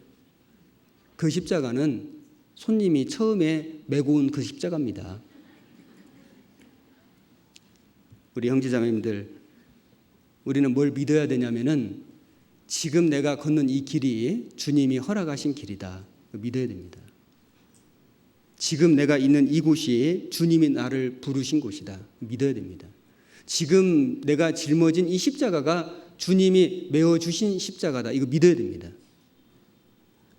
그 십자가는 손님이 처음에 메고 온 그 십자가입니다. 우리 형제자매님들, 우리는 뭘 믿어야 되냐면은 지금 내가 걷는 이 길이 주님이 허락하신 길이다. 믿어야 됩니다. 지금 내가 있는 이곳이 주님이 나를 부르신 곳이다. 믿어야 됩니다. 지금 내가 짊어진 이 십자가가 주님이 메어주신 십자가다. 이거 믿어야 됩니다.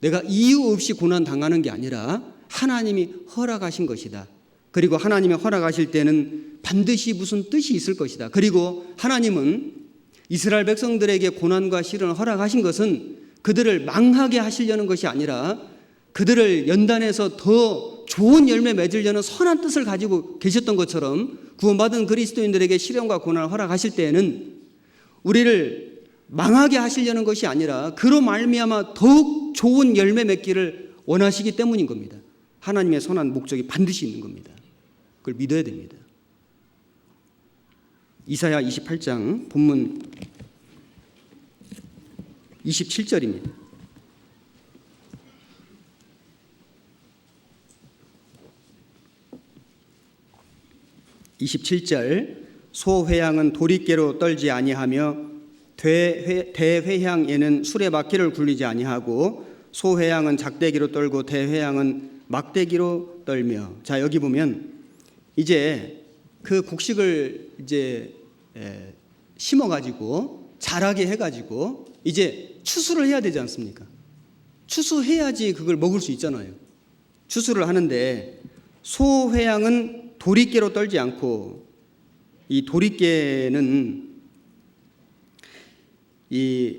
내가 이유 없이 고난 당하는 게 아니라 하나님이 허락하신 것이다. 그리고 하나님이 허락하실 때는 반드시 무슨 뜻이 있을 것이다. 그리고 하나님은 이스라엘 백성들에게 고난과 시련을 허락하신 것은 그들을 망하게 하시려는 것이 아니라 그들을 연단해서 더 좋은 열매 맺으려는 선한 뜻을 가지고 계셨던 것처럼 구원받은 그리스도인들에게 시련과 고난을 허락하실 때에는 우리를 망하게 하시려는 것이 아니라 그로 말미암아 더욱 좋은 열매 맺기를 원하시기 때문인 겁니다. 하나님의 선한 목적이 반드시 있는 겁니다. 그걸 믿어야 됩니다. 이사야 28장 본문 27절입니다. 소회향은 도리깨로 떨지 아니하며 대회향에는 수레바퀴를 굴리지 아니하고 소회향은 작대기로 떨고 대회향은 막대기로 떨며. 자, 여기 보면 이제 그 곡식을 이제 심어가지고 자라게 해가지고 이제 추수를 해야 되지 않습니까? 추수해야지 그걸 먹을 수 있잖아요. 추수를 하는데 소회향은 도리깨로 떨지 않고, 이 도리깨는 이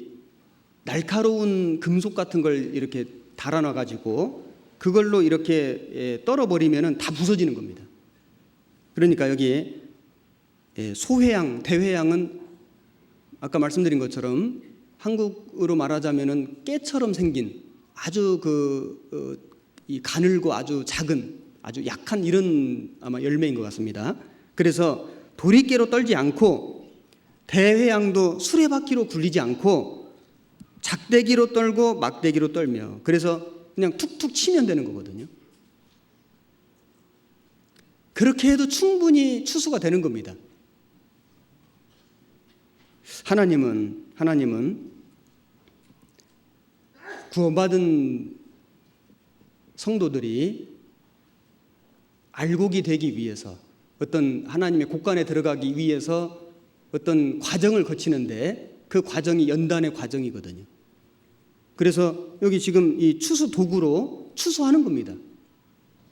날카로운 금속 같은 걸 이렇게 달아놔 가지고 그걸로 이렇게 떨어버리면은 다 부서지는 겁니다. 그러니까 여기 소회양, 대회양은 아까 말씀드린 것처럼 한국으로 말하자면은 깨처럼 생긴 아주 이 가늘고 아주 작은 아주 약한 이런 아마 열매인 것 같습니다. 그래서 도리깨로 떨지 않고 대회양도 수레바퀴로 굴리지 않고 작대기로 떨고 막대기로 떨며 그래서 그냥 툭툭 치면 되는 거거든요. 그렇게 해도 충분히 추수가 되는 겁니다. 하나님은 구원받은 성도들이 알곡이 되기 위해서 어떤 하나님의 곳간에 들어가기 위해서 어떤 과정을 거치는데 그 과정이 연단의 과정이거든요. 그래서 여기 지금 이 추수 도구로 추수하는 겁니다.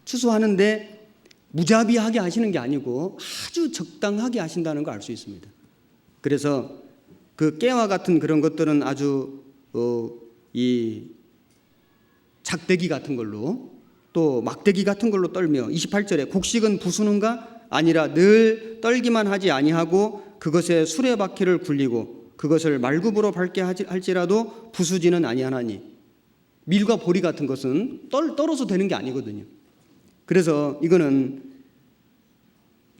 추수하는데 무자비하게 하시는 게 아니고 아주 적당하게 하신다는 걸 알 수 있습니다. 그래서 그 깨와 같은 그런 것들은 아주 이 작대기 같은 걸로 또 막대기 같은 걸로 떨며 28절에 곡식은 부수는가 아니라 늘 떨기만 하지 아니하고 그것에 수레바퀴를 굴리고 그것을 말굽으로 밟게 할지라도 부수지는 아니하나니 밀과 보리 같은 것은 떨어서 되는 게 아니거든요. 그래서 이거는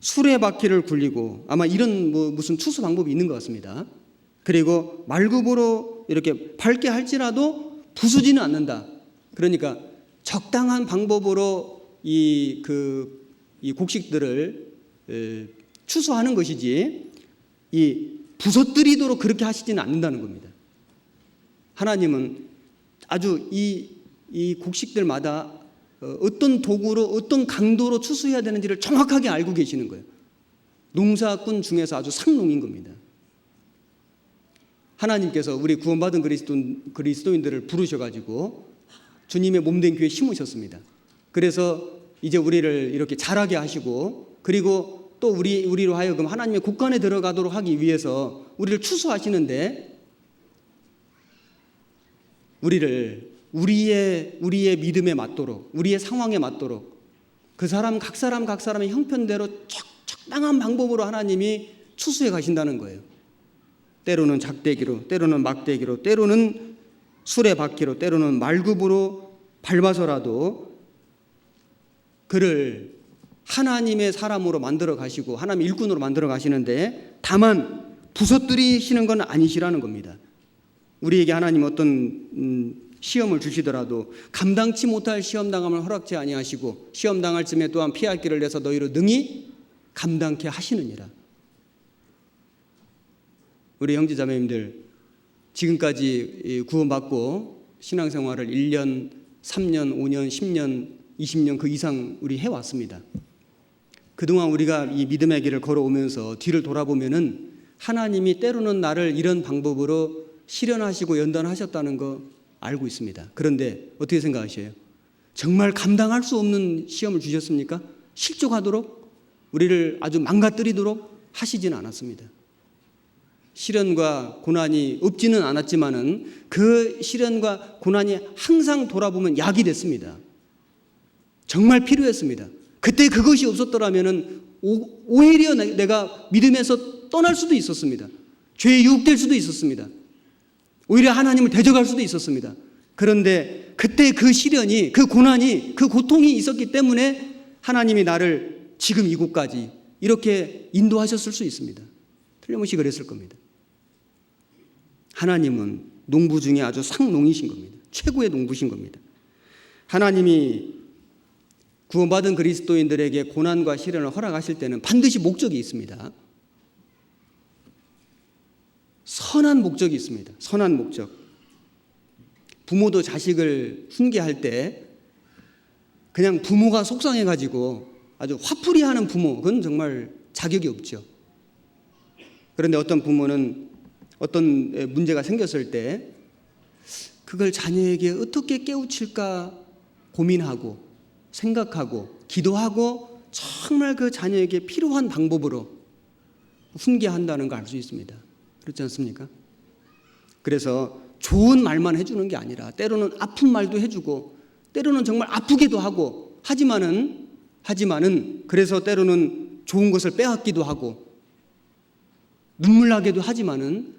수레바퀴를 굴리고 아마 이런 무슨 추수 방법이 있는 것 같습니다. 그리고 말굽으로 이렇게 밟게 할지라도 부수지는 않는다. 그러니까 적당한 방법으로 이 곡식들을 추수하는 것이지 이 부서뜨리도록 그렇게 하시지는 않는다는 겁니다. 하나님은 아주 이 곡식들마다 어떤 도구로 어떤 강도로 추수해야 되는지를 정확하게 알고 계시는 거예요. 농사꾼 중에서 아주 상농인 겁니다. 하나님께서 우리 구원받은 그리스도인들을 부르셔가지고 주님의 몸된 교회에 심으셨습니다. 그래서 이제 우리를 이렇게 자라게 하시고 그리고 또 우리로 하여금 하나님의 곳간에 들어가도록 하기 위해서 우리를 추수하시는데 우리의 믿음에 맞도록 우리의 상황에 맞도록 그 사람 각 사람의 형편대로 적당한 방법으로 하나님이 추수해 가신다는 거예요. 때로는 작대기로, 때로는 막대기로, 때로는 수레바퀴로, 때로는 말굽으로 밟아서라도 그를 하나님의 사람으로 만들어 가시고 하나님의 일꾼으로 만들어 가시는데 다만 부서뜨리시는 건 아니시라는 겁니다. 우리에게 하나님 어떤 시험을 주시더라도 감당치 못할 시험당함을 허락지 아니하시고 시험당할 쯤에 또한 피할 길을 내서 너희로 능히 감당케 하시느니라. 우리 형제자매님들 지금까지 구원받고 신앙생활을 1년, 3년, 5년, 10년, 20년 그 이상 우리 해왔습니다. 그동안 우리가 이 믿음의 길을 걸어오면서 뒤를 돌아보면은 하나님이 때로는 나를 이런 방법으로 실현하시고 연단하셨다는 거 알고 있습니다. 그런데 어떻게 생각하세요? 정말 감당할 수 없는 시험을 주셨습니까? 실족하도록 우리를 아주 망가뜨리도록 하시지는 않았습니다. 시련과 고난이 없지는 않았지만은 그 시련과 고난이 항상 돌아보면 약이 됐습니다. 정말 필요했습니다. 그때 그것이 없었더라면은 오히려 내가 믿음에서 떠날 수도 있었습니다. 죄에 유혹될 수도 있었습니다. 오히려 하나님을 대적할 수도 있었습니다. 그런데 그때 그 시련이, 그 고난이, 그 고통이 있었기 때문에 하나님이 나를 지금 이곳까지 이렇게 인도하셨을 수 있습니다. 틀림없이 그랬을 겁니다. 하나님은 농부 중에 아주 상농이신 겁니다. 최고의 농부신 겁니다. 하나님이 구원받은 그리스도인들에게 고난과 시련을 허락하실 때는 반드시 목적이 있습니다. 선한 목적이 있습니다. 선한 목적. 부모도 자식을 훈계할 때 그냥 부모가 속상해가지고 아주 화풀이하는 부모, 그건 정말 자격이 없죠. 그런데 어떤 부모는 어떤 문제가 생겼을 때 그걸 자녀에게 어떻게 깨우칠까 고민하고 생각하고 기도하고 정말 그 자녀에게 필요한 방법으로 훈계한다는 걸 알 수 있습니다. 그렇지 않습니까? 그래서 좋은 말만 해주는 게 아니라 때로는 아픈 말도 해주고 때로는 정말 아프기도 하고 하지만은 그래서 때로는 좋은 것을 빼앗기도 하고 눈물 나게도 하지만은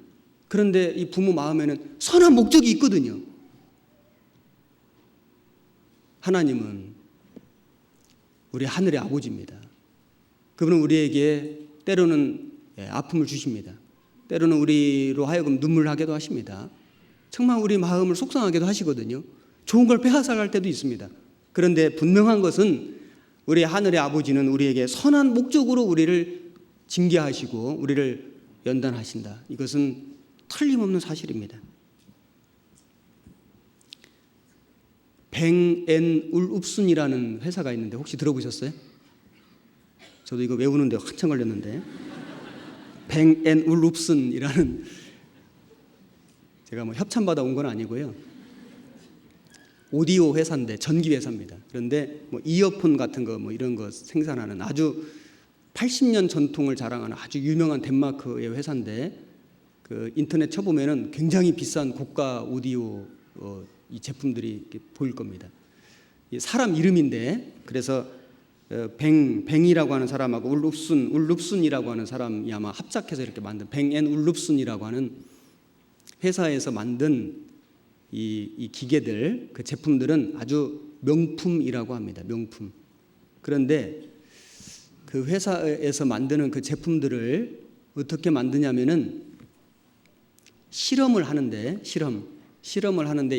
그런데 이 부모 마음에는 선한 목적이 있거든요. 하나님은 우리 하늘의 아버지입니다. 그분은 우리에게 때로는 아픔을 주십니다. 때로는 우리로 하여금 눈물나게도 하십니다. 정말 우리 마음을 속상하게도 하시거든요. 좋은 걸 빼앗아갈 때도 있습니다. 그런데 분명한 것은 우리 하늘의 아버지는 우리에게 선한 목적으로 우리를 징계하시고 우리를 연단하신다. 이것은 틀림없는 사실입니다. 뱅앤울웁슨이라는 회사가 있는데 혹시 들어보셨어요? 저도 이거 외우는데 한참 걸렸는데 뱅앤울웁슨이라는 제가 뭐 협찬받아 온 건 아니고요. 오디오 회사인데 전기 회사입니다. 그런데 뭐 이어폰 같은 거 뭐 이런 거 생산하는 아주 80년 전통을 자랑하는 아주 유명한 덴마크의 회사인데 그 인터넷 쳐보면은 굉장히 비싼 고가 오디오 이 제품들이 보일 겁니다. 사람 이름인데 그래서 뱅이라고 하는 사람하고 울룹순이라고 하는 사람이 아마 합작해서 이렇게 만든 뱅앤울룹순이라고 하는 회사에서 만든 이 기계들 그 제품들은 아주 명품이라고 합니다. 명품. 그런데 그 회사에서 만드는 그 제품들을 어떻게 만드냐면은 실험을 하는데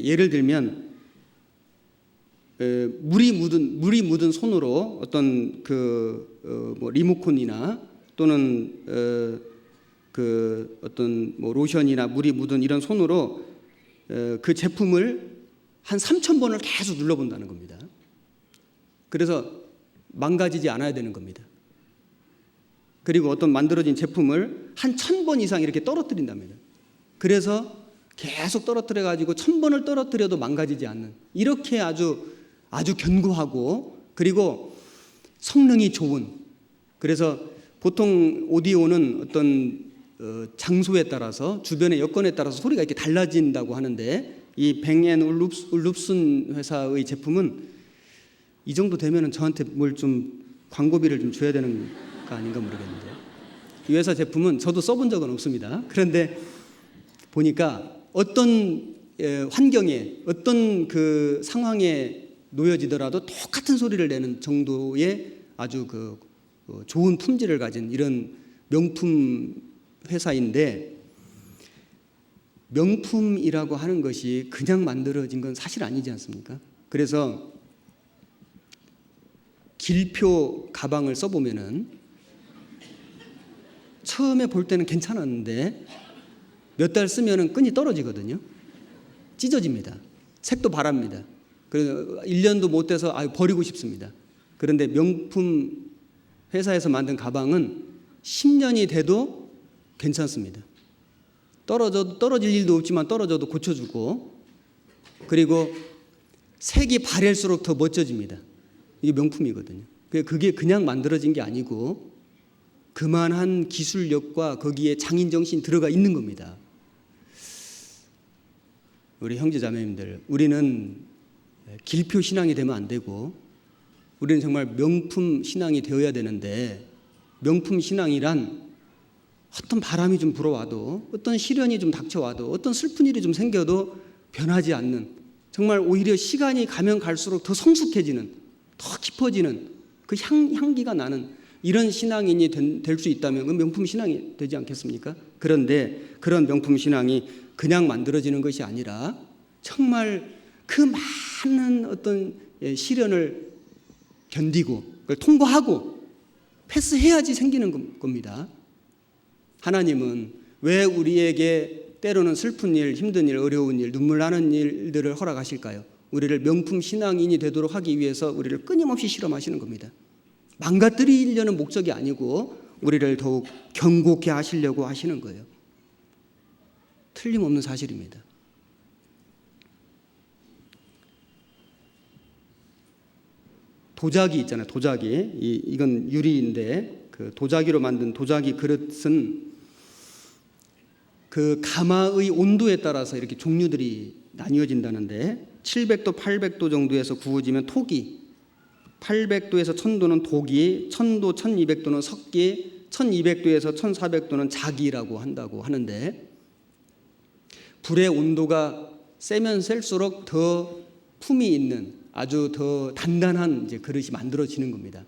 예를 들면 물이 묻은 손으로 어떤 뭐 리모컨이나 또는 그 어떤 뭐 로션이나 물이 묻은 이런 손으로 그 제품을 한 3,000번을 계속 눌러본다는 겁니다. 그래서 망가지지 않아야 되는 겁니다. 그리고 어떤 만들어진 제품을 한 1,000번 이상 이렇게 떨어뜨린답니다. 그래서 계속 떨어뜨려 가지고 1,000번을 떨어뜨려도 망가지지 않는 이렇게 아주 견고하고 그리고 성능이 좋은 그래서 보통 오디오는 어떤 장소에 따라서 주변의 여건에 따라서 소리가 이렇게 달라진다고 하는데 이 뱅앤울룹슨 회사의 제품은 이 정도 되면은 저한테 뭘 좀 광고비를 좀 줘야 되는 거 아닌가 모르겠는데 이 회사 제품은 저도 써본 적은 없습니다. 그런데 보니까 어떤 환경에 어떤 그 상황에 놓여지더라도 똑같은 소리를 내는 정도의 아주 좋은 품질을 가진 이런 명품 회사인데 명품이라고 하는 것이 그냥 만들어진 건 사실 아니지 않습니까? 그래서 길표 가방을 써보면은 처음에 볼 때는 괜찮았는데 몇 달 쓰면은 끈이 떨어지거든요. 찢어집니다. 색도 바랍니다. 그래서 1년도 못 돼서 버리고 싶습니다. 그런데 명품 회사에서 만든 가방은 10년이 돼도 괜찮습니다. 떨어질 일도 없지만 떨어져도 고쳐주고 그리고 색이 바랄수록 더 멋져집니다. 이게 명품이거든요. 그게 그냥 만들어진 게 아니고 그만한 기술력과 거기에 장인정신이 들어가 있는 겁니다. 우리 형제자매님들, 우리는 길표 신앙이 되면 안 되고 우리는 정말 명품 신앙이 되어야 되는데 명품 신앙이란 어떤 바람이 좀 불어와도 어떤 시련이 좀 닥쳐와도 어떤 슬픈 일이 좀 생겨도 변하지 않는 정말 오히려 시간이 가면 갈수록 더 성숙해지는 더 깊어지는 그 향기가 나는 이런 신앙인이 될 수 있다면 그 명품 신앙이 되지 않겠습니까? 그런데 그런 명품 신앙이 그냥 만들어지는 것이 아니라 정말 그 많은 어떤 시련을 견디고 그걸 통과하고 패스해야지 생기는 겁니다. 하나님은 왜 우리에게 때로는 슬픈 일, 힘든 일, 어려운 일, 눈물 나는 일들을 허락하실까요? 우리를 명품 신앙인이 되도록 하기 위해서 우리를 끊임없이 실험하시는 겁니다. 망가뜨리려는 목적이 아니고 우리를 더욱 견고케 하시려고 하시는 거예요. 틀림없는 사실입니다. 도자기 있잖아요. 도자기. 이건 유리인데 그 도자기로 만든 도자기 그릇은 그 가마의 온도에 따라서 이렇게 종류들이 나뉘어진다는데 700도, 800도 정도에서 구워지면 토기, 800도에서 1000도는 도기, 1000도, 1200도는 석기, 1200도에서 1400도는 자기라고 한다고 하는데 불의 온도가 세면 셀수록 더 품이 있는 아주 더 단단한 이제 그릇이 만들어지는 겁니다.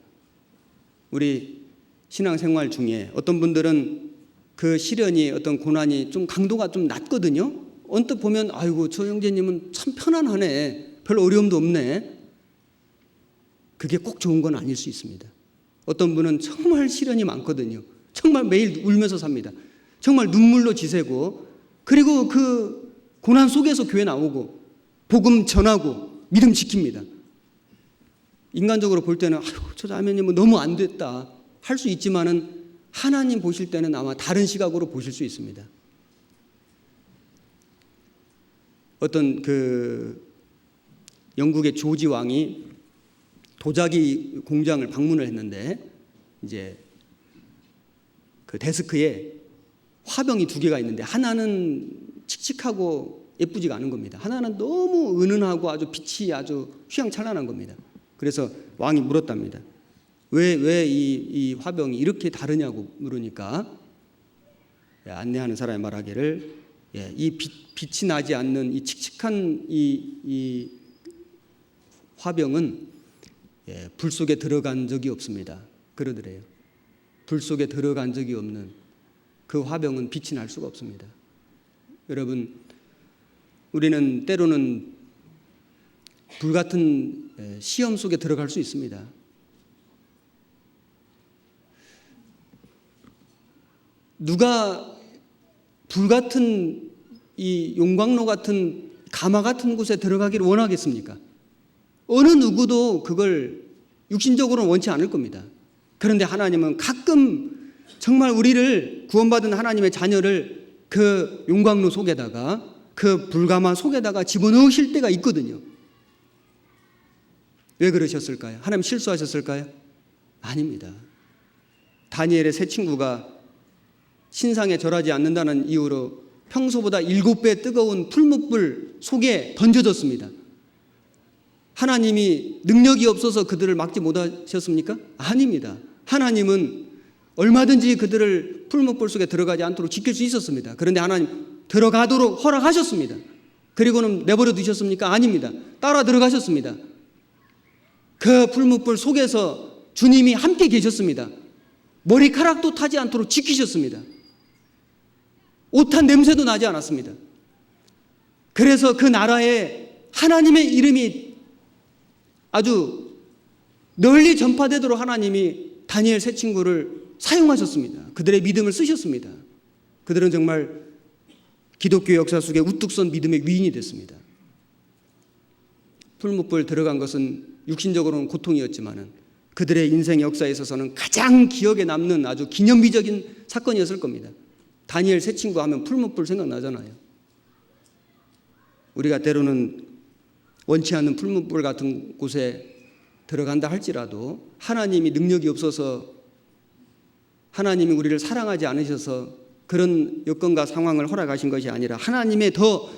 우리 신앙생활 중에 어떤 분들은 그 시련이 어떤 고난이 좀 강도가 좀 낮거든요. 언뜻 보면 아이고 저 형제님은 참 편안하네, 별로 어려움도 없네. 그게 꼭 좋은 건 아닐 수 있습니다. 어떤 분은 정말 시련이 많거든요. 정말 매일 울면서 삽니다. 정말 눈물로 지새고, 그리고 그 고난 속에서 교회 나오고 복음 전하고 믿음 지킵니다. 인간적으로 볼 때는 아이고 저 자매님은 너무 안 됐다 할 수 있지만은 하나님 보실 때는 아마 다른 시각으로 보실 수 있습니다. 어떤 그 영국의 조지 왕이 도자기 공장을 방문을 했는데 이제 그 데스크에 화병이 2개가 있는데 하나는 칙칙하고 예쁘지가 않은 겁니다. 하나는 너무 은은하고 아주 빛이 아주 휘황찬란한 겁니다. 그래서 왕이 물었답니다. 왜 이 화병이 이렇게 다르냐고 물으니까 안내하는 사람이 말하기를 이 빛이 나지 않는 이 칙칙한 이 화병은 불 속에 들어간 적이 없습니다. 그러더래요. 불 속에 들어간 적이 없는 그 화병은 빛이 날 수가 없습니다. 여러분, 우리는 때로는 불같은 시험 속에 들어갈 수 있습니다. 누가 불같은 이 용광로 같은 가마 같은 곳에 들어가기를 원하겠습니까? 어느 누구도 그걸 육신적으로는 원치 않을 겁니다. 그런데 하나님은 가끔 정말 우리를 구원받은 하나님의 자녀를 그 용광로 속에다가 그 불가마 속에다가 집어넣으실 때가 있거든요. 왜 그러셨을까요? 하나님 실수하셨을까요? 아닙니다. 다니엘의 세 친구가 신상에 절하지 않는다는 이유로 평소보다 7배 뜨거운 풀무불 속에 던져졌습니다. 하나님이 능력이 없어서 그들을 막지 못하셨습니까? 아닙니다. 하나님은 얼마든지 그들을 풀무불 속에 들어가지 않도록 지킬 수 있었습니다. 그런데 하나님 들어가도록 허락하셨습니다. 그리고는 내버려 두셨습니까? 아닙니다. 따라 들어가셨습니다. 그 풀무불 속에서 주님이 함께 계셨습니다. 머리카락도 타지 않도록 지키셨습니다. 오탄 냄새도 나지 않았습니다. 그래서 그 나라에 하나님의 이름이 아주 널리 전파되도록 하나님이 다니엘 세 친구를 사용하셨습니다. 그들의 믿음을 쓰셨습니다. 그들은 정말 기독교 역사 속에 우뚝 선 믿음의 위인이 됐습니다. 풀무불 들어간 것은 육신적으로는 고통이었지만 그들의 인생 역사에 있어서는 가장 기억에 남는 아주 기념비적인 사건이었을 겁니다. 다니엘 세 친구 하면 풀무불 생각나잖아요. 우리가 때로는 원치 않는 풀무불 같은 곳에 들어간다 할지라도 하나님이 능력이 없어서 하나님이 우리를 사랑하지 않으셔서 그런 여건과 상황을 허락하신 것이 아니라 하나님의 더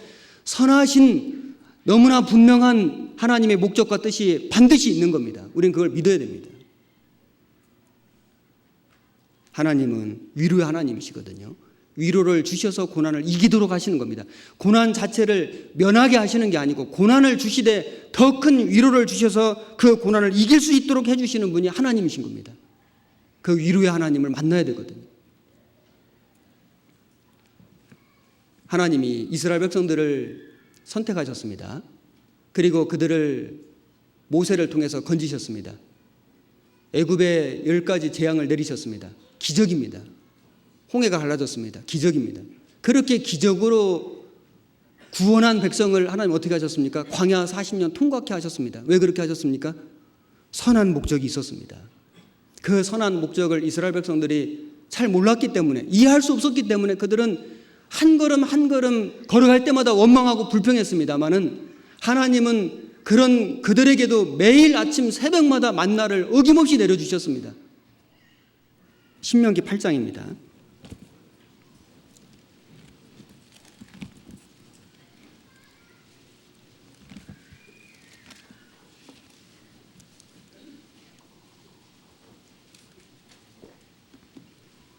선하신 너무나 분명한 하나님의 목적과 뜻이 반드시 있는 겁니다. 우리는 그걸 믿어야 됩니다. 하나님은 위로의 하나님이시거든요. 위로를 주셔서 고난을 이기도록 하시는 겁니다. 고난 자체를 면하게 하시는 게 아니고 고난을 주시되 더 큰 위로를 주셔서 그 고난을 이길 수 있도록 해주시는 분이 하나님이신 겁니다. 그 위로의 하나님을 만나야 되거든요. 하나님이 이스라엘 백성들을 선택하셨습니다. 그리고 그들을 모세를 통해서 건지셨습니다. 애굽에 10가지 재앙을 내리셨습니다. 기적입니다. 홍해가 갈라졌습니다. 기적입니다. 그렇게 기적으로 구원한 백성을 하나님 어떻게 하셨습니까? 광야 40년 통과케 하셨습니다. 왜 그렇게 하셨습니까? 선한 목적이 있었습니다. 그 선한 목적을 이스라엘 백성들이 잘 몰랐기 때문에, 이해할 수 없었기 때문에 그들은 한 걸음 한 걸음 걸어갈 때마다 원망하고 불평했습니다마는 하나님은 그런 그들에게도 매일 아침 새벽마다 만나를 어김없이 내려주셨습니다. 신명기 8장입니다.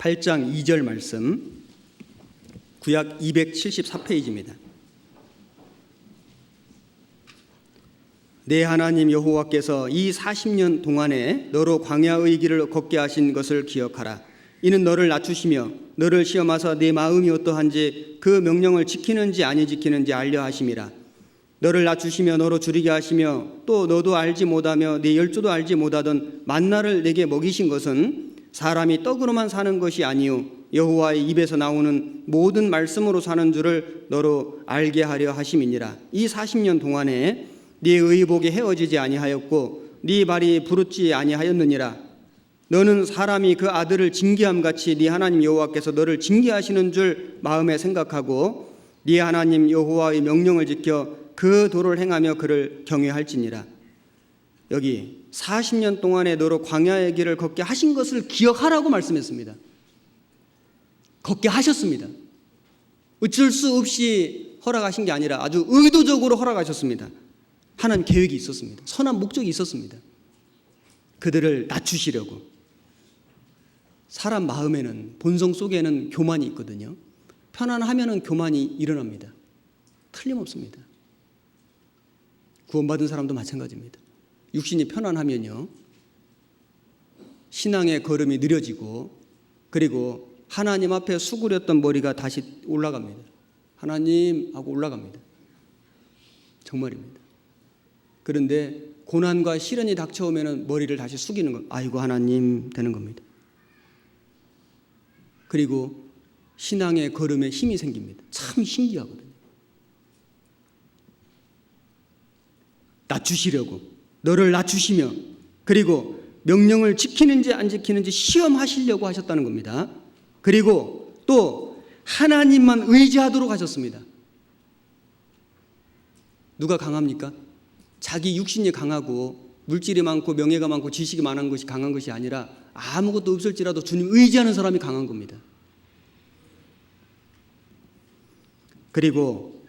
8장 2절 말씀, 구약 274페이지입니다. 내 하나님 여호와께서 이 40년 동안에 너로 광야의 길을 걷게 하신 것을 기억하라. 이는 너를 낮추시며 너를 시험하사 네 마음이 어떠한지 그 명령을 지키는지 아니 지키는지 알려 하심이라. 너를 낮추시며 너로 줄이게 하시며 또 너도 알지 못하며 네 열조도 알지 못하던 만나를 내게 먹이신 것은 사람이 떡으로만 사는 것이 아니요 여호와의 입에서 나오는 모든 말씀으로 사는 줄을 너로 알게 하려 하심이니라. 이 40년 동안에 네 의복이 헤어지지 아니하였고 네 발이 부르지 아니하였느니라. 너는 사람이 그 아들을 징계함 같이 네 하나님 여호와께서 너를 징계하시는 줄 마음에 생각하고 네 하나님 여호와의 명령을 지켜 그 도를 행하며 그를 경외할지니라. 여기 40년 동안에 너로 광야의 길을 걷게 하신 것을 기억하라고 말씀했습니다. 걷게 하셨습니다. 어쩔 수 없이 허락하신 게 아니라 아주 의도적으로 허락하셨습니다. 하나님 계획이 있었습니다. 선한 목적이 있었습니다. 그들을 낮추시려고. 사람 마음에는, 본성 속에는 교만이 있거든요. 편안하면은 교만이 일어납니다. 틀림없습니다. 구원받은 사람도 마찬가지입니다. 육신이 편안하면요, 신앙의 걸음이 느려지고, 그리고 하나님 앞에 수그렸던 머리가 다시 올라갑니다. 하나님 하고 올라갑니다. 정말입니다. 그런데 고난과 시련이 닥쳐오면 머리를 다시 숙이는 것, 아이고 하나님 되는 겁니다. 그리고 신앙의 걸음에 힘이 생깁니다. 참 신기하거든요. 낮추시려고, 너를 낮추시며, 그리고 명령을 지키는지 안 지키는지 시험하시려고 하셨다는 겁니다. 그리고 또 하나님만 의지하도록 하셨습니다. 누가 강합니까? 자기 육신이 강하고 물질이 많고 명예가 많고 지식이 많은 것이 강한 것이 아니라 아무것도 없을지라도 주님 의지하는 사람이 강한 겁니다. 그리고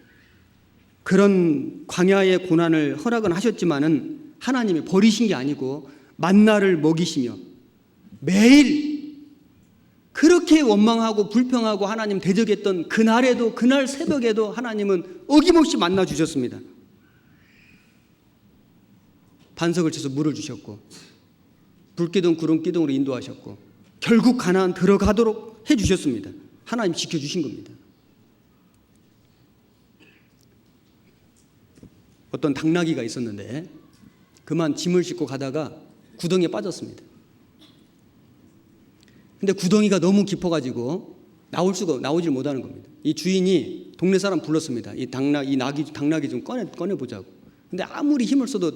그런 광야의 고난을 허락은 하셨지만은 하나님이 버리신 게 아니고 만나를 먹이시며 매일 그렇게 원망하고 불평하고 하나님 대적했던 그날에도, 그날 새벽에도 하나님은 어김없이 만나 주셨습니다. 반석을 쳐서 물을 주셨고 불기둥 구름기둥으로 인도하셨고 결국 가나안 들어가도록 해주셨습니다. 하나님 지켜주신 겁니다. 어떤 당나귀가 있었는데 그만 짐을 싣고 가다가 구덩이에 빠졌습니다. 근데 구덩이가 너무 깊어가지고 나오질 못하는 겁니다. 이 주인이 동네 사람 불렀습니다. 이 당나귀 좀 꺼내보자고. 근데 아무리 힘을 써도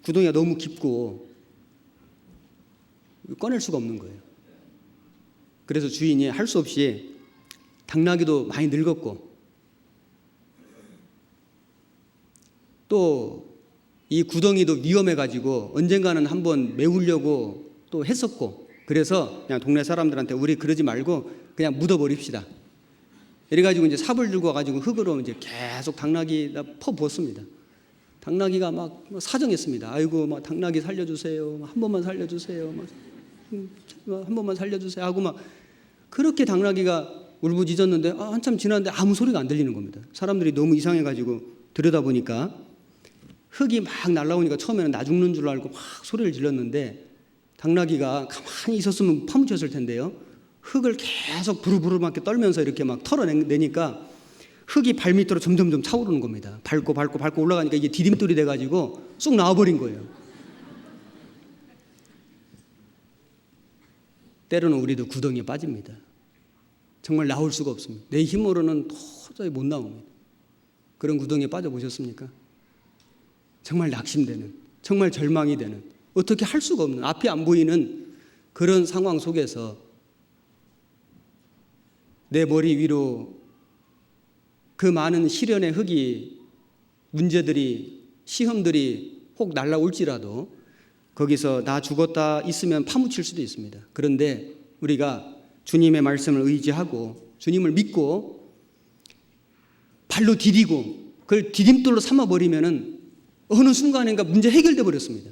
구덩이가 너무 깊고 꺼낼 수가 없는 거예요. 그래서 주인이 할 수 없이 당나귀도 많이 늙었고 또 이 구덩이도 위험해가지고 언젠가는 한번 메우려고 또 했었고 그래서 그냥 동네 사람들한테 우리 그러지 말고 그냥 묻어버립시다. 이래가지고 이제 삽을 들고 와가지고 흙으로 이제 계속 당나귀에다 퍼부었습니다. 당나귀가 막 사정했습니다. 아이고, 막 당나귀 살려주세요. 한 번만 살려주세요. 한 번만 살려주세요. 하고 막 그렇게 당나귀가 울부짖었는데 한참 지났는데 아무 소리가 안 들리는 겁니다. 사람들이 너무 이상해가지고 들여다보니까 흙이 막 날라오니까 처음에는 나 죽는 줄 알고 막 소리를 질렀는데 당나귀가 가만히 있었으면 파묻혔을 텐데요. 흙을 계속 부르부르 막 떨면서 이렇게 막 털어내니까 흙이 발밑으로 점점점 차오르는 겁니다. 밟고 올라가니까 이게 디딤돌이 돼가지고 쑥 나와버린 거예요. 때로는 우리도 구덩이에 빠집니다. 정말 나올 수가 없습니다. 내 힘으로는 도저히 못 나옵니다. 그런 구덩이에 빠져보셨습니까? 정말 낙심되는, 정말 절망이 되는, 어떻게 할 수가 없는, 앞이 안 보이는 그런 상황 속에서 내 머리 위로 그 많은 시련의 흙이, 문제들이, 시험들이 혹 날아올지라도 거기서 나 죽었다 있으면 파묻힐 수도 있습니다. 그런데 우리가 주님의 말씀을 의지하고 주님을 믿고 발로 디디고 그걸 디딤돌로 삼아버리면은 어느 순간인가 문제 해결돼 버렸습니다.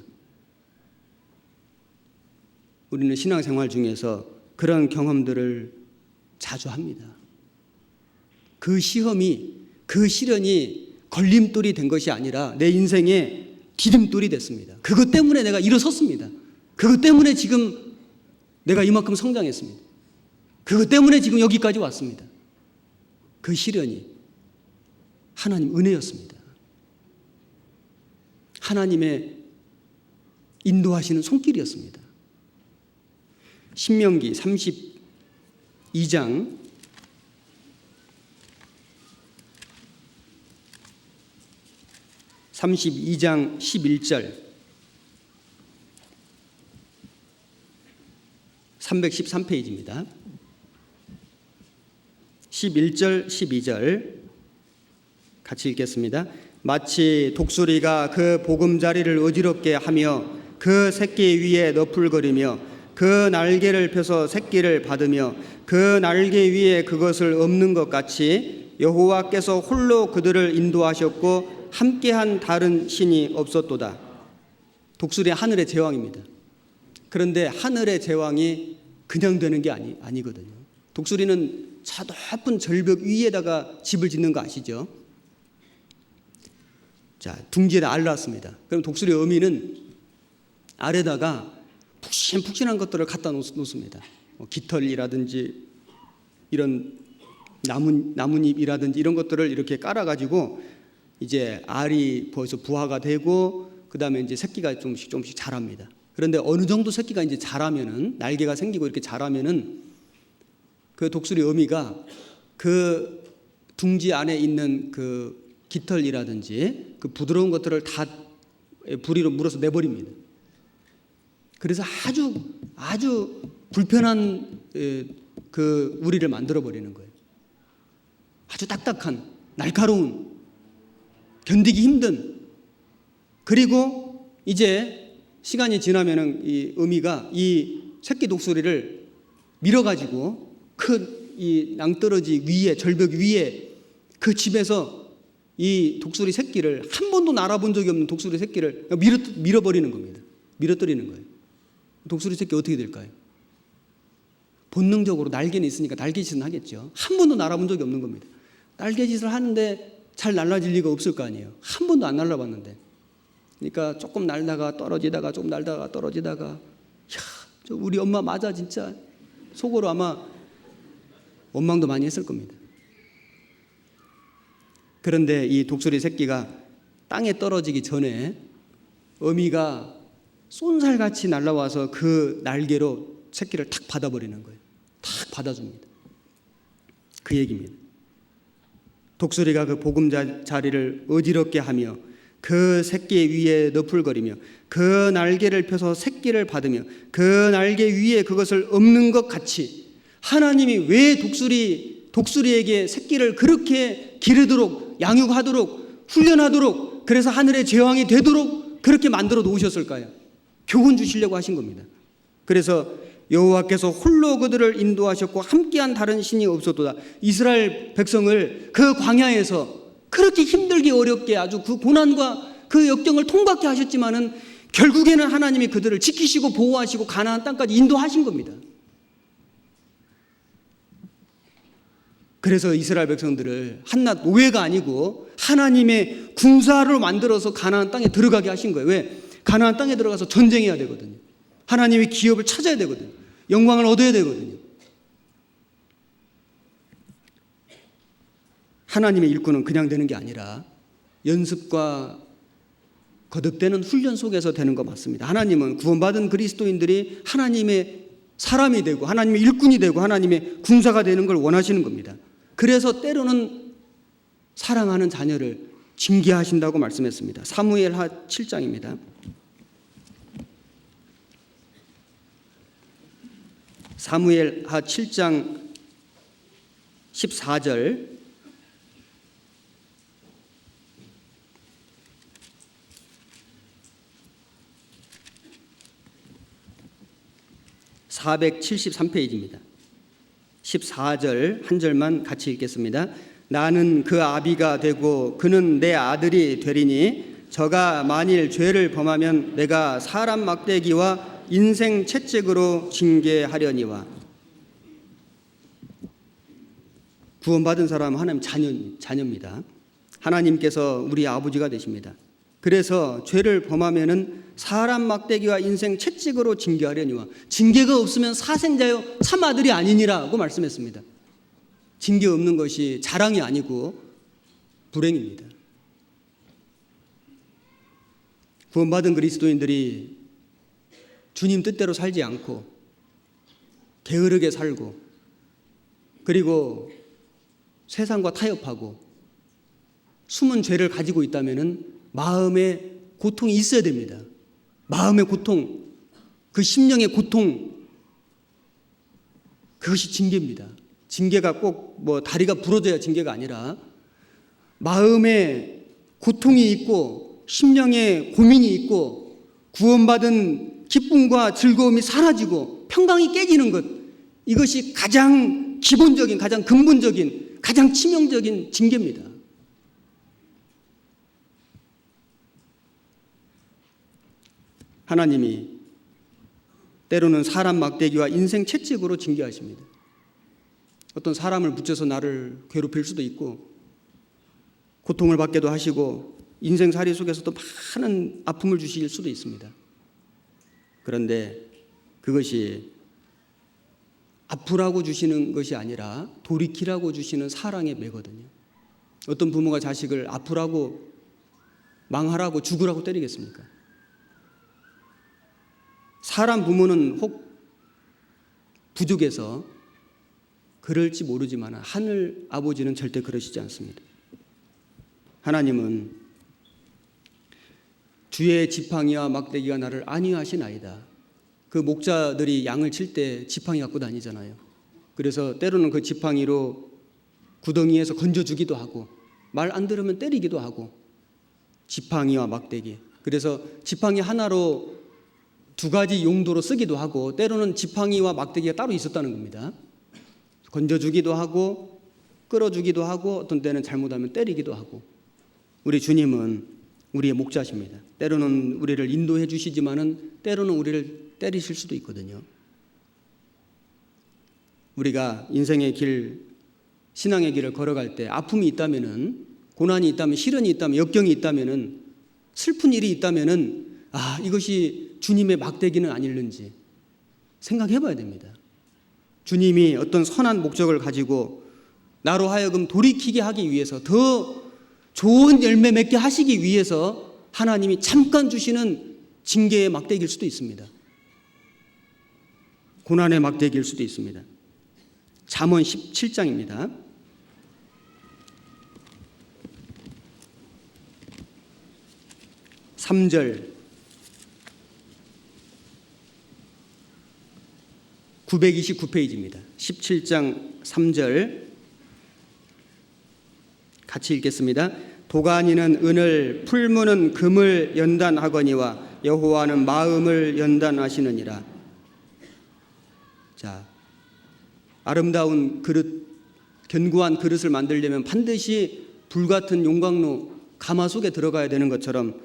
우리는 신앙생활 중에서 그런 경험들을 자주 합니다. 그 시험이, 그 시련이 걸림돌이 된 것이 아니라 내 인생의 디딤돌이 됐습니다. 그것 때문에 내가 일어섰습니다. 그것 때문에 지금 내가 이만큼 성장했습니다. 그것 때문에 지금 여기까지 왔습니다. 그 시련이 하나님 은혜였습니다. 하나님의 인도하시는 손길이었습니다. 신명기 32장 11절 313페이지입니다. 11절 12절 같이 읽겠습니다. 마치 독수리가 그 보금자리를 어지럽게 하며 그 새끼 위에 너풀거리며 그 날개를 펴서 새끼를 받으며 그 날개 위에 그것을 엎는 것 같이 여호와께서 홀로 그들을 인도하셨고 함께한 다른 신이 없었도다. 독수리 하늘의 제왕입니다. 그런데 하늘의 제왕이 그냥 되는 게 아니거든요. 독수리는 저 높은 절벽 위에다가 집을 짓는 거 아시죠? 자, 둥지에다 알을 낳습니다. 그럼 독수리 어미는 아래다가 푹신푹신한 것들을 갖다 놓습니다. 깃털이라든지 이런 나뭇잎이라든지 이런 것들을 이렇게 깔아가지고 이제 알이 벌써 부화가 되고 그 다음에 이제 새끼가 조금씩 자랍니다. 그런데 어느 정도 새끼가 이제 자라면은 날개가 생기고 이렇게 자라면은 그 독수리 어미가 그 둥지 안에 있는 그 깃털이라든지 그 부드러운 것들을 다 부리로 물어서 내버립니다. 그래서 아주 불편한 그 우리를 만들어 버리는 거예요. 아주 딱딱한, 날카로운, 견디기 힘든. 그리고 이제 시간이 지나면은 이 어미가 이 새끼 독수리를 밀어가지고 큰 이 낭떠러지 위에, 절벽 위에 그 집에서 이 독수리 새끼를, 한 번도 날아본 적이 없는 독수리 새끼를 밀어버리는 겁니다. 밀어뜨리는 거예요. 독수리 새끼 어떻게 될까요? 본능적으로 날개는 있으니까 날개짓은 하겠죠. 한 번도 날아본 적이 없는 겁니다. 날개짓을 하는데 잘 날아질 리가 없을 거 아니에요. 한 번도 안 날아봤는데. 그러니까 조금 날다가 떨어지다가 조금 날다가 떨어지다가, 야, 저 우리 엄마 맞아 진짜. 속으로 아마 원망도 많이 했을 겁니다. 그런데 이 독수리 새끼가 땅에 떨어지기 전에 어미가 쏜살같이 날아와서 그 날개로 새끼를 탁 받아버리는 거예요. 탁 받아줍니다. 그 얘기입니다. 독수리가 그 보금자리를 어지럽게 하며 그 새끼 위에 너풀거리며 그 날개를 펴서 새끼를 받으며 그 날개 위에 그것을 엎는 것 같이 하나님이 왜 독수리에게 새끼를 그렇게 기르도록 양육하도록 훈련하도록 그래서 하늘의 제왕이 되도록 그렇게 만들어 놓으셨을까요? 교훈 주시려고 하신 겁니다. 그래서 여호와께서 홀로 그들을 인도하셨고 함께한 다른 신이 없었도다. 이스라엘 백성을 그 광야에서 그렇게 힘들게 어렵게 아주 그 고난과 그 역경을 통과케 하셨지만은 결국에는 하나님이 그들을 지키시고 보호하시고 가나안 땅까지 인도하신 겁니다. 그래서 이스라엘 백성들을 한낱 노예가 아니고 하나님의 군사로 만들어서 가나안 땅에 들어가게 하신 거예요. 왜? 가나안 땅에 들어가서 전쟁해야 되거든요. 하나님의 기업을 찾아야 되거든요. 영광을 얻어야 되거든요. 하나님의 일꾼은 그냥 되는 게 아니라 연습과 거듭되는 훈련 속에서 되는 거 맞습니다. 하나님은 구원받은 그리스도인들이 하나님의 사람이 되고 하나님의 일꾼이 되고 하나님의 군사가 되는 걸 원하시는 겁니다. 그래서 때로는 사랑하는 자녀를 징계하신다고 말씀했습니다. 사무엘하 7장입니다. 사무엘하 7장 14절 (473페이지입니다) 14절 한 절만 같이 읽겠습니다. 나는 그 아비가 되고 그는 내 아들이 되리니 저가 만일 죄를 범하면 내가 사람 막대기와 인생 채찍으로 징계하려니와. 구원받은 사람은 하나님 자녀입니다. 하나님께서 우리 아버지가 되십니다. 그래서 죄를 범하면은 사람 막대기와 인생 채찍으로 징계하려니와 징계가 없으면 사생자여 참 아들이 아니니라고 말씀했습니다. 징계 없는 것이 자랑이 아니고 불행입니다. 구원받은 그리스도인들이 주님 뜻대로 살지 않고 게으르게 살고 그리고 세상과 타협하고 숨은 죄를 가지고 있다면 마음에 고통이 있어야 됩니다. 마음의 고통, 그 심령의 고통, 그것이 징계입니다. 징계가 꼭 뭐 다리가 부러져야 징계가 아니라 마음에 고통이 있고 심령에 고민이 있고 구원받은 기쁨과 즐거움이 사라지고 평강이 깨지는 것, 이것이 가장 기본적인, 가장 근본적인, 가장 치명적인 징계입니다. 하나님이 때로는 사람 막대기와 인생 채찍으로 징계하십니다. 어떤 사람을 붙여서 나를 괴롭힐 수도 있고 고통을 받게도 하시고 인생살이 속에서도 많은 아픔을 주실 수도 있습니다. 그런데 그것이 아프라고 주시는 것이 아니라 돌이키라고 주시는 사랑의 매거든요. 어떤 부모가 자식을 아프라고 망하라고 죽으라고 때리겠습니까? 사람 부모는 혹 부족해서 그럴지 모르지만 하늘 아버지는 절대 그러시지 않습니다. 하나님은 주의 지팡이와 막대기가 나를 안위하시나이다. 그 목자들이 양을 칠 때 지팡이 갖고 다니잖아요. 그래서 때로는 그 지팡이로 구덩이에서 건져주기도 하고 말 안 들으면 때리기도 하고 지팡이와 막대기. 그래서 지팡이 하나로 두 가지 용도로 쓰기도 하고 때로는 지팡이와 막대기가 따로 있었다는 겁니다. 건져주기도 하고 끌어주기도 하고 어떤 때는 잘못하면 때리기도 하고 우리 주님은 우리의 목자십니다. 때로는 우리를 인도해 주시지만은 때로는 우리를 때리실 수도 있거든요. 우리가 인생의 길, 신앙의 길을 걸어갈 때 아픔이 있다면은 고난이 있다면 시련이 있다면 역경이 있다면은 슬픈 일이 있다면은 이것이 주님의 막대기는 아닐는지 생각해 봐야 됩니다. 주님이 어떤 선한 목적을 가지고 나로 하여금 돌이키게 하기 위해서 더 좋은 열매 맺게 하시기 위해서 하나님이 잠깐 주시는 징계의 막대기일 수도 있습니다. 고난의 막대기일 수도 있습니다. 잠언 17장입니다. 3절 929페이지입니다. 17장 3절 같이 읽겠습니다. 도가니는 은을 풀무는 금을 연단하거니와 여호와는 마음을 연단하시느니라. 자, 아름다운 그릇, 견고한 그릇을 만들려면 반드시 불같은 용광로 가마 속에 들어가야 되는 것처럼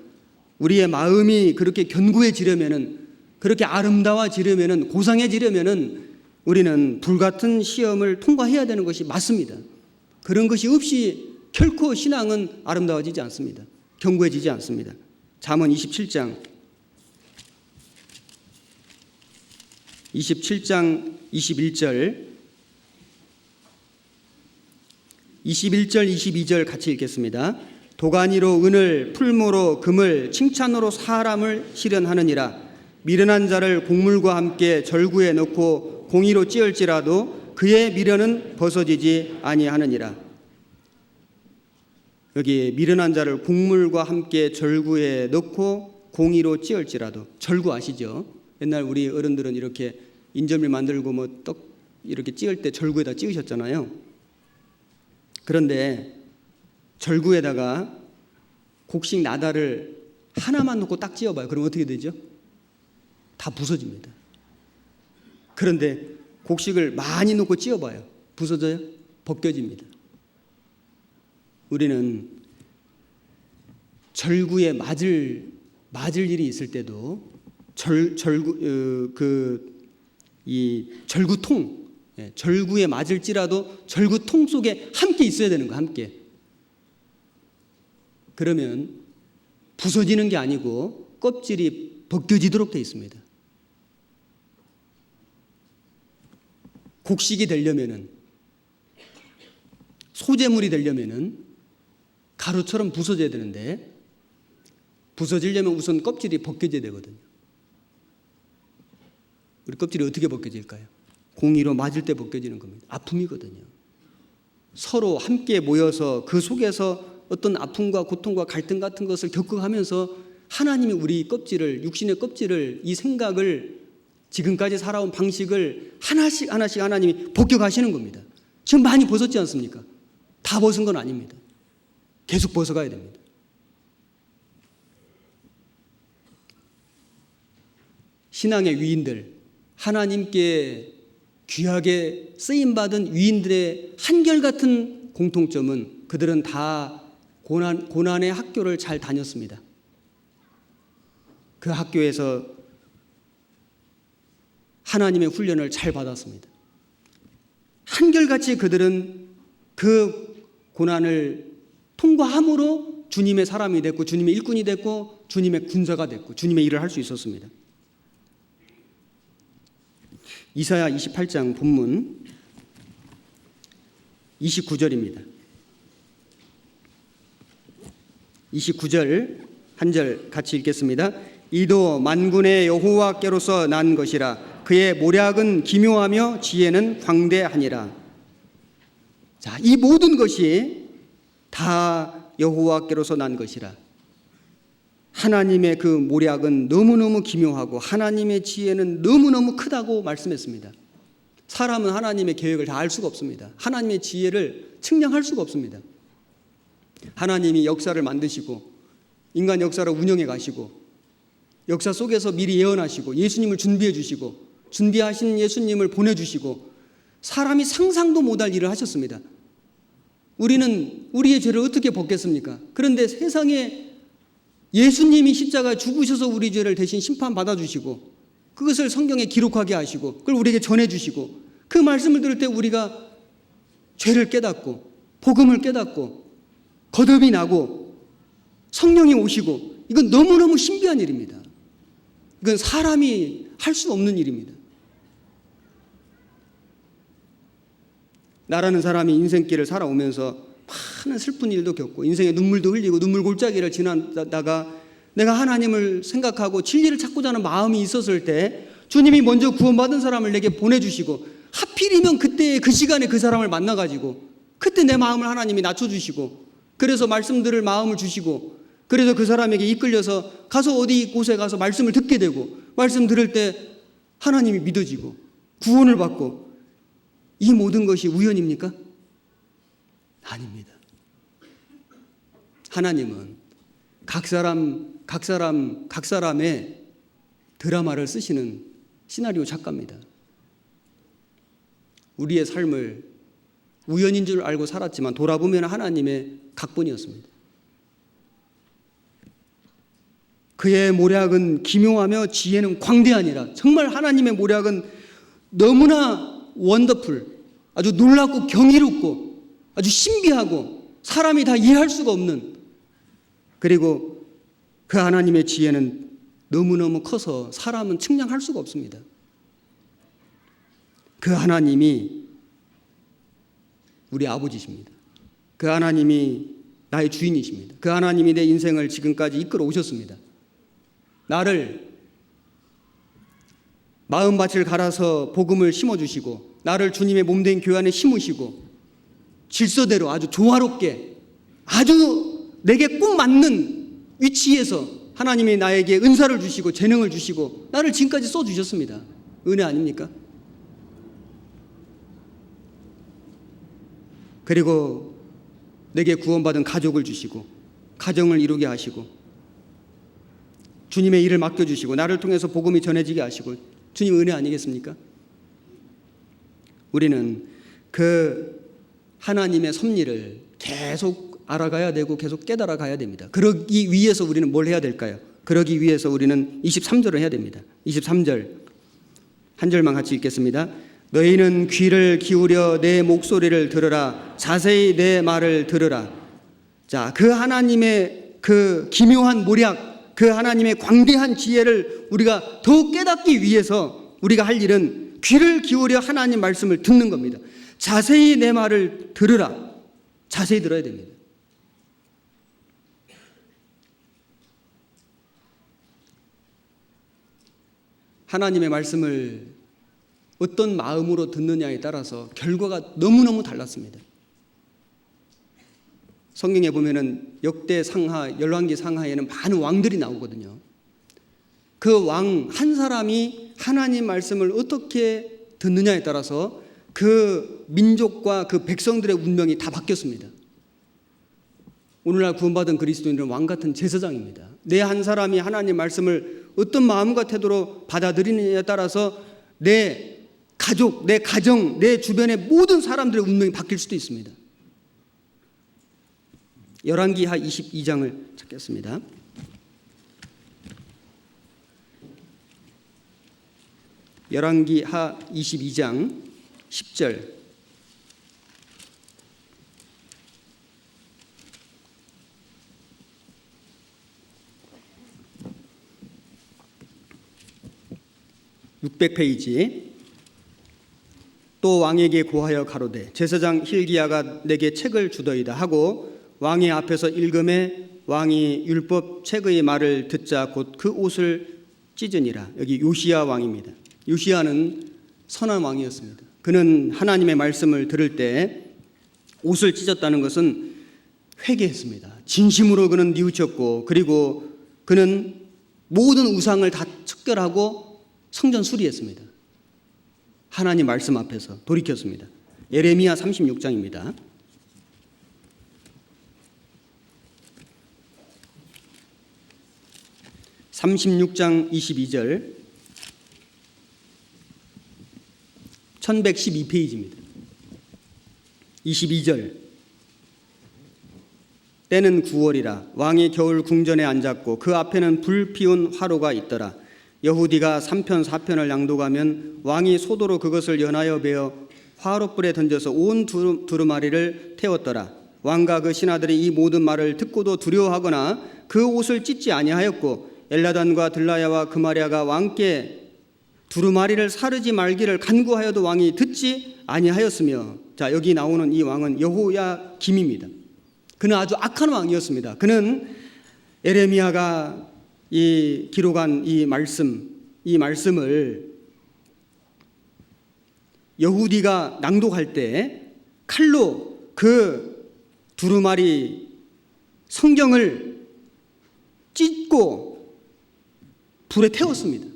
우리의 마음이 그렇게 견고해지려면은 그렇게 아름다워지려면은 고상해지려면은 우리는 불같은 시험을 통과해야 되는 것이 맞습니다. 그런 것이 없이 결코 신앙은 아름다워지지 않습니다. 견고해지지 않습니다. 잠언 27장 21절 22절 같이 읽겠습니다. 도가니로 은을 풀무로 금을 칭찬으로 사람을 실현하느니라. 미련한 자를 곡물과 함께 절구에 넣고 공의로 찌을지라도 그의 미련은 벗어지지 아니하느니라. 여기 미련한 자를 곡물과 함께 절구에 넣고 공의로 찌을지라도. 절구 아시죠? 옛날 우리 어른들은 이렇게 인절미 만들고 뭐 떡 이렇게 찌을 때 절구에다 찌으셨잖아요. 그런데 절구에다가 곡식 나달을 하나만 놓고 딱 찌어봐요. 그럼 어떻게 되죠? 다 부서집니다. 그런데 곡식을 많이 놓고 찌어봐요. 부서져요? 벗겨집니다. 우리는 절구에 맞을 일이 있을 때도 이 절구통 절구에 맞을지라도 절구통 속에 함께 있어야 되는 거예요. 함께. 그러면 부서지는 게 아니고 껍질이 벗겨지도록 되어 있습니다. 곡식이 되려면은, 소재물이 되려면은 가루처럼 부서져야 되는데, 부서지려면 우선 껍질이 벗겨져야 되거든요. 우리 껍질이 어떻게 벗겨질까요? 공이로 맞을 때 벗겨지는 겁니다. 아픔이거든요. 서로 함께 모여서 그 속에서 어떤 아픔과 고통과 갈등 같은 것을 겪어가면서 하나님이 우리 껍질을, 육신의 껍질을, 이 생각을, 지금까지 살아온 방식을 하나씩 하나씩 하나님이 벗겨가시는 겁니다. 지금 많이 벗었지 않습니까? 다 벗은 건 아닙니다. 계속 벗어가야 됩니다. 신앙의 위인들, 하나님께 귀하게 쓰임받은 위인들의 한결같은 공통점은 그들은 다 고난의 학교를 잘 다녔습니다. 그 학교에서 하나님의 훈련을 잘 받았습니다. 한결같이 그들은 그 고난을 통과함으로 주님의 사람이 됐고, 주님의 일꾼이 됐고, 주님의 군사가 됐고, 주님의 일을 할 수 있었습니다. 이사야 28장 본문 29절입니다. 29절 한 절 같이 읽겠습니다. 이도 만군의 여호와께로서 난 것이라. 그의 모략은 기묘하며 지혜는 광대하니라. 자, 이 모든 것이 다 여호와께로서 난 것이라. 하나님의 그 모략은 너무너무 기묘하고 하나님의 지혜는 너무너무 크다고 말씀했습니다. 사람은 하나님의 계획을 다 알 수가 없습니다. 하나님의 지혜를 측량할 수가 없습니다. 하나님이 역사를 만드시고 인간 역사를 운영해 가시고 역사 속에서 미리 예언하시고 예수님을 준비해 주시고 준비하신 예수님을 보내주시고 사람이 상상도 못할 일을 하셨습니다. 우리는 우리의 죄를 어떻게 벗겠습니까? 그런데 세상에 예수님이 십자가에 죽으셔서 우리 죄를 대신 심판받아 주시고 그것을 성경에 기록하게 하시고 그걸 우리에게 전해주시고 그 말씀을 들을 때 우리가 죄를 깨닫고 복음을 깨닫고 거듭이 나고 성령이 오시고 이건 너무너무 신비한 일입니다. 이건 사람이 할 수 없는 일입니다. 나라는 사람이 인생길을 살아오면서 많은 슬픈 일도 겪고 인생의 눈물도 흘리고 눈물 골짜기를 지나다가 내가 하나님을 생각하고 진리를 찾고자 하는 마음이 있었을 때 주님이 먼저 구원받은 사람을 내게 보내주시고 하필이면 그때 그 시간에 그 사람을 만나가지고 그때 내 마음을 하나님이 낮춰주시고 그래서 말씀 들을 마음을 주시고 그래서 그 사람에게 이끌려서 가서 어디 곳에 가서 말씀을 듣게 되고 말씀 들을 때 하나님이 믿어지고 구원을 받고 이 모든 것이 우연입니까? 아닙니다. 하나님은 각 사람의 드라마를 쓰시는 시나리오 작가입니다. 우리의 삶을 우연인 줄 알고 살았지만 돌아보면 하나님의 각본이었습니다. 그의 모략은 기묘하며 지혜는 광대하니라. 정말 하나님의 모략은 너무나 원더풀, 아주 놀랍고 경이롭고 아주 신비하고 사람이 다 이해할 수가 없는, 그리고 그 하나님의 지혜는 너무너무 커서 사람은 측량할 수가 없습니다. 그 하나님이 우리 아버지십니다. 그 하나님이 나의 주인이십니다. 그 하나님이 내 인생을 지금까지 이끌어 오셨습니다. 나를 마음밭을 갈아서 복음을 심어주시고 나를 주님의 몸된 교회 안에 심으시고 질서대로 아주 조화롭게 아주 내게 꼭 맞는 위치에서 하나님이 나에게 은사를 주시고 재능을 주시고 나를 지금까지 써주셨습니다. 은혜 아닙니까? 그리고 내게 구원받은 가족을 주시고 가정을 이루게 하시고 주님의 일을 맡겨주시고 나를 통해서 복음이 전해지게 하시고 주님 은혜 아니겠습니까? 우리는 그 하나님의 섭리를 계속 알아가야 되고 계속 깨달아 가야 됩니다. 그러기 위해서 우리는 뭘 해야 될까요? 그러기 위해서 우리는 23절을 해야 됩니다. 23절 한 절만 같이 읽겠습니다. 너희는 귀를 기울여 내 목소리를 들으라. 자세히 내 말을 들으라. 자, 그 하나님의 그 기묘한 모략, 그 하나님의 광대한 지혜를 우리가 더욱 깨닫기 위해서 우리가 할 일은 귀를 기울여 하나님 말씀을 듣는 겁니다. 자세히 내 말을 들으라. 자세히 들어야 됩니다. 하나님의 말씀을 어떤 마음으로 듣느냐에 따라서 결과가 너무너무 달랐습니다. 성경에 보면은 역대 상하, 열왕기 상하에는 많은 왕들이 나오거든요. 그 왕 한 사람이 하나님 말씀을 어떻게 듣느냐에 따라서 그 민족과 그 백성들의 운명이 다 바뀌었습니다. 오늘날 구원받은 그리스도인은 왕 같은 제사장입니다. 내 한 사람이 하나님 말씀을 어떤 마음과 태도로 받아들이느냐에 따라서 내 가족, 내 가정, 내 주변의 모든 사람들의 운명이 바뀔 수도 있습니다. 열왕기하 22장을 찾겠습니다. 열왕기하 22장 10절. (600페이지) 또 왕에게 고하여 가로되 제사장 hil기야가 내게 책을 주더이다 하고 왕의 앞에서 읽음에 왕이 율법 책의 말을 듣자 곧 그 옷을 찢으니라. 여기 요시야 왕입니다. 요시야는 선한 왕이었습니다. 그는 하나님의 말씀을 들을 때 옷을 찢었다는 것은 회개했습니다. 진심으로 그는 뉘우쳤고, 그리고 그는 모든 우상을 다 척결하고 성전 수리했습니다. 하나님 말씀 앞에서 돌이켰습니다. 예레미야 36장입니다. (36장 22절) 1112페이지입니다. 22절. 때는 9월이라 왕이 겨울 궁전에 앉았고 그 앞에는 불 피운 화로가 있더라. 여후디가 3편 4편을 낭독하면 왕이 소도로 그것을 연하여 베어 화롯불에 던져서 온 두루마리를 태웠더라. 왕과 그 신하들이 이 모든 말을 듣고도 두려워하거나 그 옷을 찢지 아니하였고 엘라단과 들라야와 그마랴가 왕께 두루마리를 사르지 말기를 간구하여도 왕이 듣지 아니하였으며, 자, 여기 나오는 이 왕은 여호야김입니다. 그는 아주 악한 왕이었습니다. 그는 예레미야가 기록한 이 말씀을 여후디가 낭독할 때 칼로 그 두루마리 성경을 찢고 불에 태웠습니다.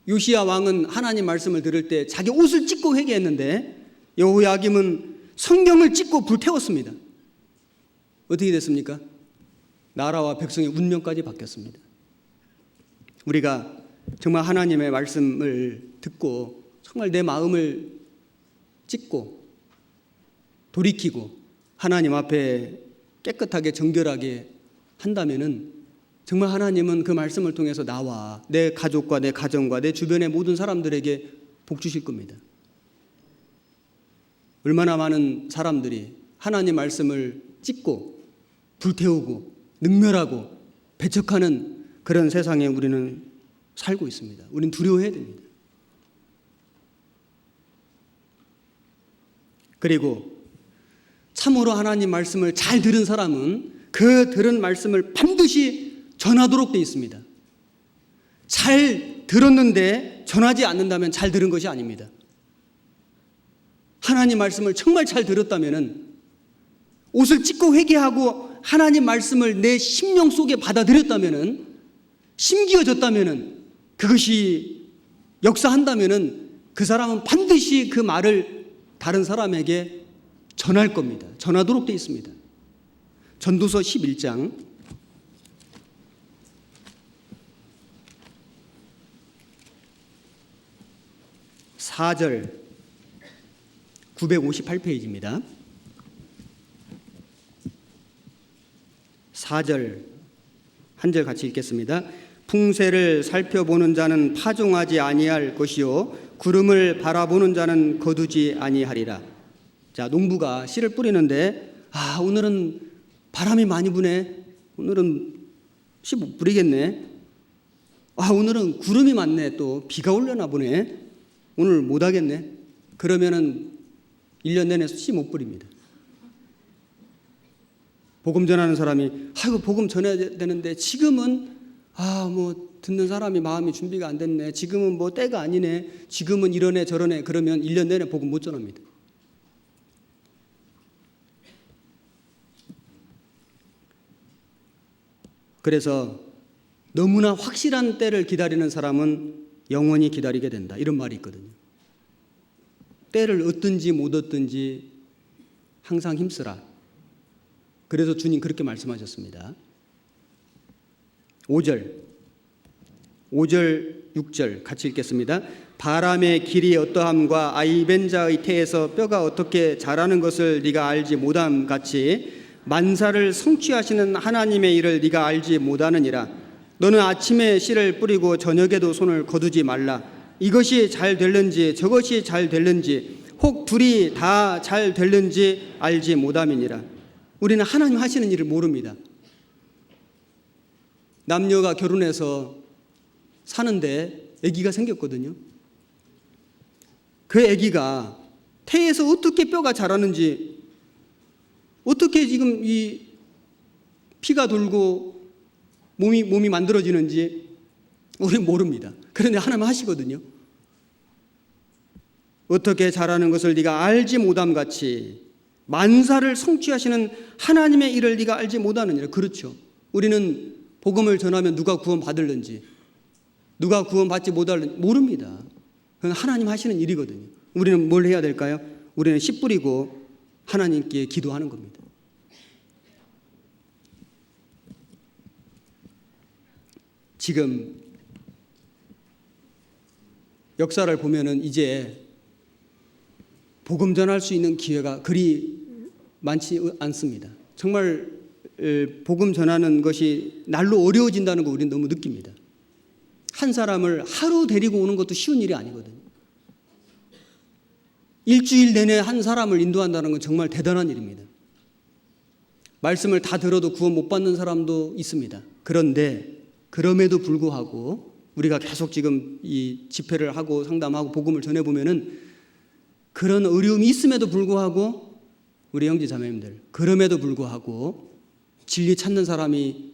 요시야 왕은 하나님 말씀을 들을 때 자기 옷을 찢고 회개했는데 여호야김은 성경을 찢고 불태웠습니다. 어떻게 됐습니까? 나라와 백성의 운명까지 바뀌었습니다. 우리가 정말 하나님의 말씀을 듣고 정말 내 마음을 찢고 돌이키고 하나님 앞에 깨끗하게 정결하게 한다면은 정말 하나님은 그 말씀을 통해서 나와 내 가족과 내 가정과 내 주변의 모든 사람들에게 복 주실 겁니다. 얼마나 많은 사람들이 하나님 말씀을 찢고 불태우고 능멸하고 배척하는 그런 세상에 우리는 살고 있습니다. 우리는 두려워해야 됩니다. 그리고 참으로 하나님 말씀을 잘 들은 사람은 그 들은 말씀을 반드시 전하도록 되어 있습니다. 잘 들었는데 전하지 않는다면 잘 들은 것이 아닙니다. 하나님 말씀을 정말 잘 들었다면 옷을 찢고 회개하고 하나님 말씀을 내 심령 속에 받아들였다면, 심기어졌다면, 그것이 역사한다면 그 사람은 반드시 그 말을 다른 사람에게 전할 겁니다. 전하도록 되어 있습니다. 전도서 11장 4절 958페이지입니다. 4절 한 절 같이 읽겠습니다. 풍세를 살펴보는 자는 파종하지 아니할 것이요 구름을 바라보는 자는 거두지 아니하리라. 자, 농부가 씨를 뿌리는데 오늘은 바람이 많이 부네. 오늘은 씨 못 뿌리겠네. 오늘은 구름이 많네. 또 비가 올려나 보네. 오늘 못 하겠네. 그러면은 1년 내내 씨 못 뿌립니다. 복음 전하는 사람이 복음 전해야 되는데 지금은 듣는 사람이 마음이 준비가 안 됐네. 지금은 때가 아니네. 지금은 이러네 저러네. 그러면 1년 내내 복음 못 전합니다. 그래서 너무나 확실한 때를 기다리는 사람은 영원히 기다리게 된다. 이런 말이 있거든요. 때를 얻든지 못 얻든지 항상 힘쓰라. 그래서 주님 그렇게 말씀하셨습니다. 5절, 6절 같이 읽겠습니다. 바람의 길이 어떠함과 아이벤자의 태에서 뼈가 어떻게 자라는 것을 네가 알지 못함 같이 만사를 성취하시는 하나님의 일을 네가 알지 못하느니라. 너는 아침에 씨를 뿌리고 저녁에도 손을 거두지 말라. 이것이 잘 될는지 저것이 잘 될는지 혹 둘이 다 잘 될는지 알지 못함이니라. 우리는 하나님 하시는 일을 모릅니다. 남녀가 결혼해서 사는데 아기가 생겼거든요. 그 아기가 태에서 어떻게 뼈가 자라는지, 어떻게 지금 이 피가 돌고 몸이 만들어지는지 우리는 모릅니다. 그런데 하나님 하시거든요. 어떻게 자라는 것을 네가 알지 못함 같이 만사를 성취하시는 하나님의 일을 네가 알지 못하느니라. 그렇죠. 우리는 복음을 전하면 누가 구원받을는지, 누가 구원받지 못할는지 모릅니다. 그건 하나님 하시는 일이거든요. 우리는 뭘 해야 될까요? 우리는 씨 뿌리고 하나님께 기도하는 겁니다. 지금 역사를 보면은 이제 복음 전할 수 있는 기회가 그리 많지 않습니다. 정말 복음 전하는 것이 날로 어려워진다는 거 우리는 너무 느낍니다. 한 사람을 하루 데리고 오는 것도 쉬운 일이 아니거든요. 일주일 내내 한 사람을 인도한다는 건 정말 대단한 일입니다. 말씀을 다 들어도 구원 못 받는 사람도 있습니다. 그런데 그럼에도 불구하고 우리가 계속 지금 이 집회를 하고 상담하고 복음을 전해보면은 그런 어려움이 있음에도 불구하고 우리 형제 자매님들, 그럼에도 불구하고 진리 찾는 사람이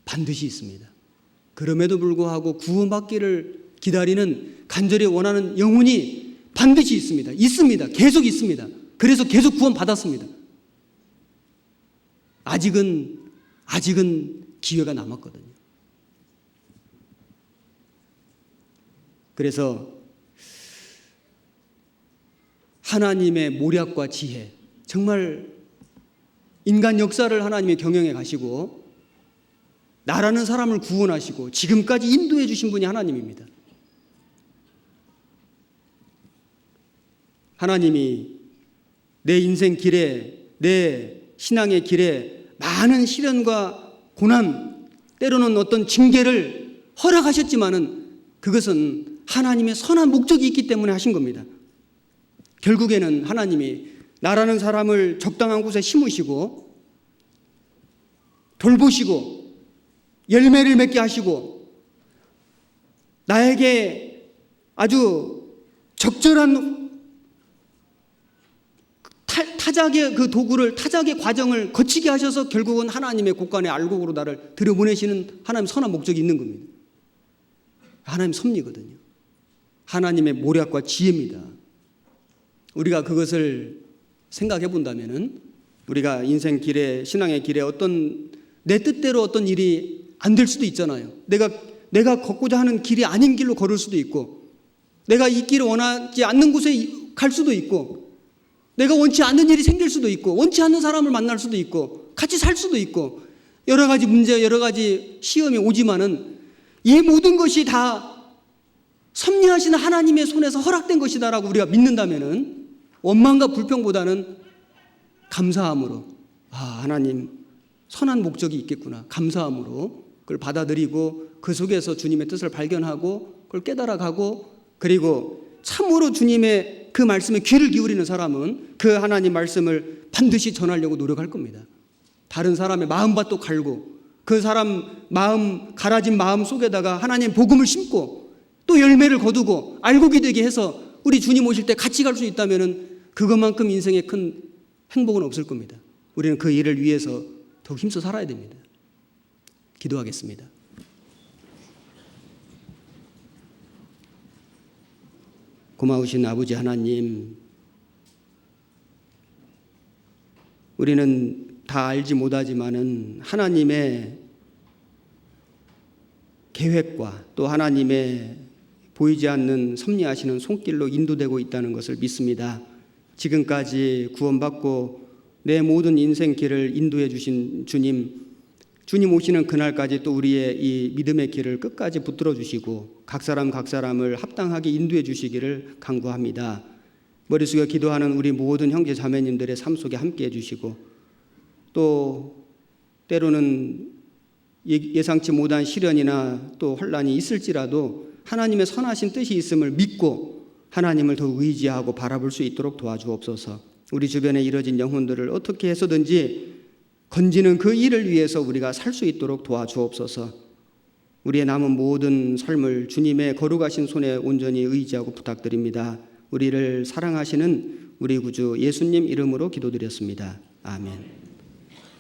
반드시 있습니다. 그럼에도 불구하고 구원받기를 기다리는, 간절히 원하는 영혼이 반드시 있습니다. 있습니다. 계속 있습니다. 그래서 계속 구원받았습니다. 아직은 기회가 남았거든요. 그래서 하나님의 모략과 지혜, 정말 인간 역사를 하나님이 경영해 가시고 나라는 사람을 구원하시고 지금까지 인도해 주신 분이 하나님입니다. 하나님이 내 인생 길에, 내 신앙의 길에 많은 시련과 고난, 때로는 어떤 징계를 허락하셨지만은 그것은 하나님의 선한 목적이 있기 때문에 하신 겁니다. 결국에는 하나님이 나라는 사람을 적당한 곳에 심으시고 돌보시고 열매를 맺게 하시고 나에게 아주 적절한 타작의 그 도구를, 타작의 과정을 거치게 하셔서 결국은 하나님의 곳간의 알곡으로 나를 들여보내시는 하나님 선한 목적이 있는 겁니다. 하나님 섭리거든요. 하나님의 모략과 지혜입니다. 우리가 그것을 생각해 본다면은 우리가 인생 길에, 신앙의 길에 어떤 내 뜻대로 어떤 일이 안 될 수도 있잖아요. 내가 걷고자 하는 길이 아닌 길로 걸을 수도 있고, 내가 이 길을 원하지 않는 곳에 갈 수도 있고, 내가 원치 않는 일이 생길 수도 있고, 원치 않는 사람을 만날 수도 있고, 같이 살 수도 있고, 여러 가지 문제, 여러 가지 시험이 오지만은 이 모든 것이 다 섭리하시는 하나님의 손에서 허락된 것이다라고 우리가 믿는다면은 원망과 불평보다는 감사함으로, 하나님 선한 목적이 있겠구나, 감사함으로 그걸 받아들이고 그 속에서 주님의 뜻을 발견하고 그걸 깨달아가고, 그리고 참으로 주님의 그 말씀에 귀를 기울이는 사람은 그 하나님 말씀을 반드시 전하려고 노력할 겁니다. 다른 사람의 마음밭도 갈고 그 사람 마음, 갈아진 마음 속에다가 하나님의 복음을 심고 또 열매를 거두고 알고 기되게 해서 우리 주님 오실 때 같이 갈 수 있다면 그것만큼 인생에 큰 행복은 없을 겁니다. 우리는 그 일을 위해서 더욱 힘써 살아야 됩니다. 기도하겠습니다. 고마우신 아버지 하나님, 우리는 다 알지 못하지만은 하나님의 계획과 또 하나님의 보이지 않는 섭리하시는 손길로 인도되고 있다는 것을 믿습니다. 지금까지 구원받고 내 모든 인생 길을 인도해 주신 주님 오시는 그날까지 또 우리의 이 믿음의 길을 끝까지 붙들어 주시고 각 사람을 합당하게 인도해 주시기를 간구합니다. 머리 숙여 기도하는 우리 모든 형제 자매님들의 삶 속에 함께 해주시고 또 때로는 예상치 못한 시련이나 또 혼란이 있을지라도 하나님의 선하신 뜻이 있음을 믿고 하나님을 더 의지하고 바라볼 수 있도록 도와주옵소서. 우리 주변에 이뤄진 영혼들을 어떻게 해서든지 건지는 그 일을 위해서 우리가 살 수 있도록 도와주옵소서. 우리의 남은 모든 삶을 주님의 거룩하신 손에 온전히 의지하고 부탁드립니다. 우리를 사랑하시는 우리 구주 예수님 이름으로 기도드렸습니다. 아멘.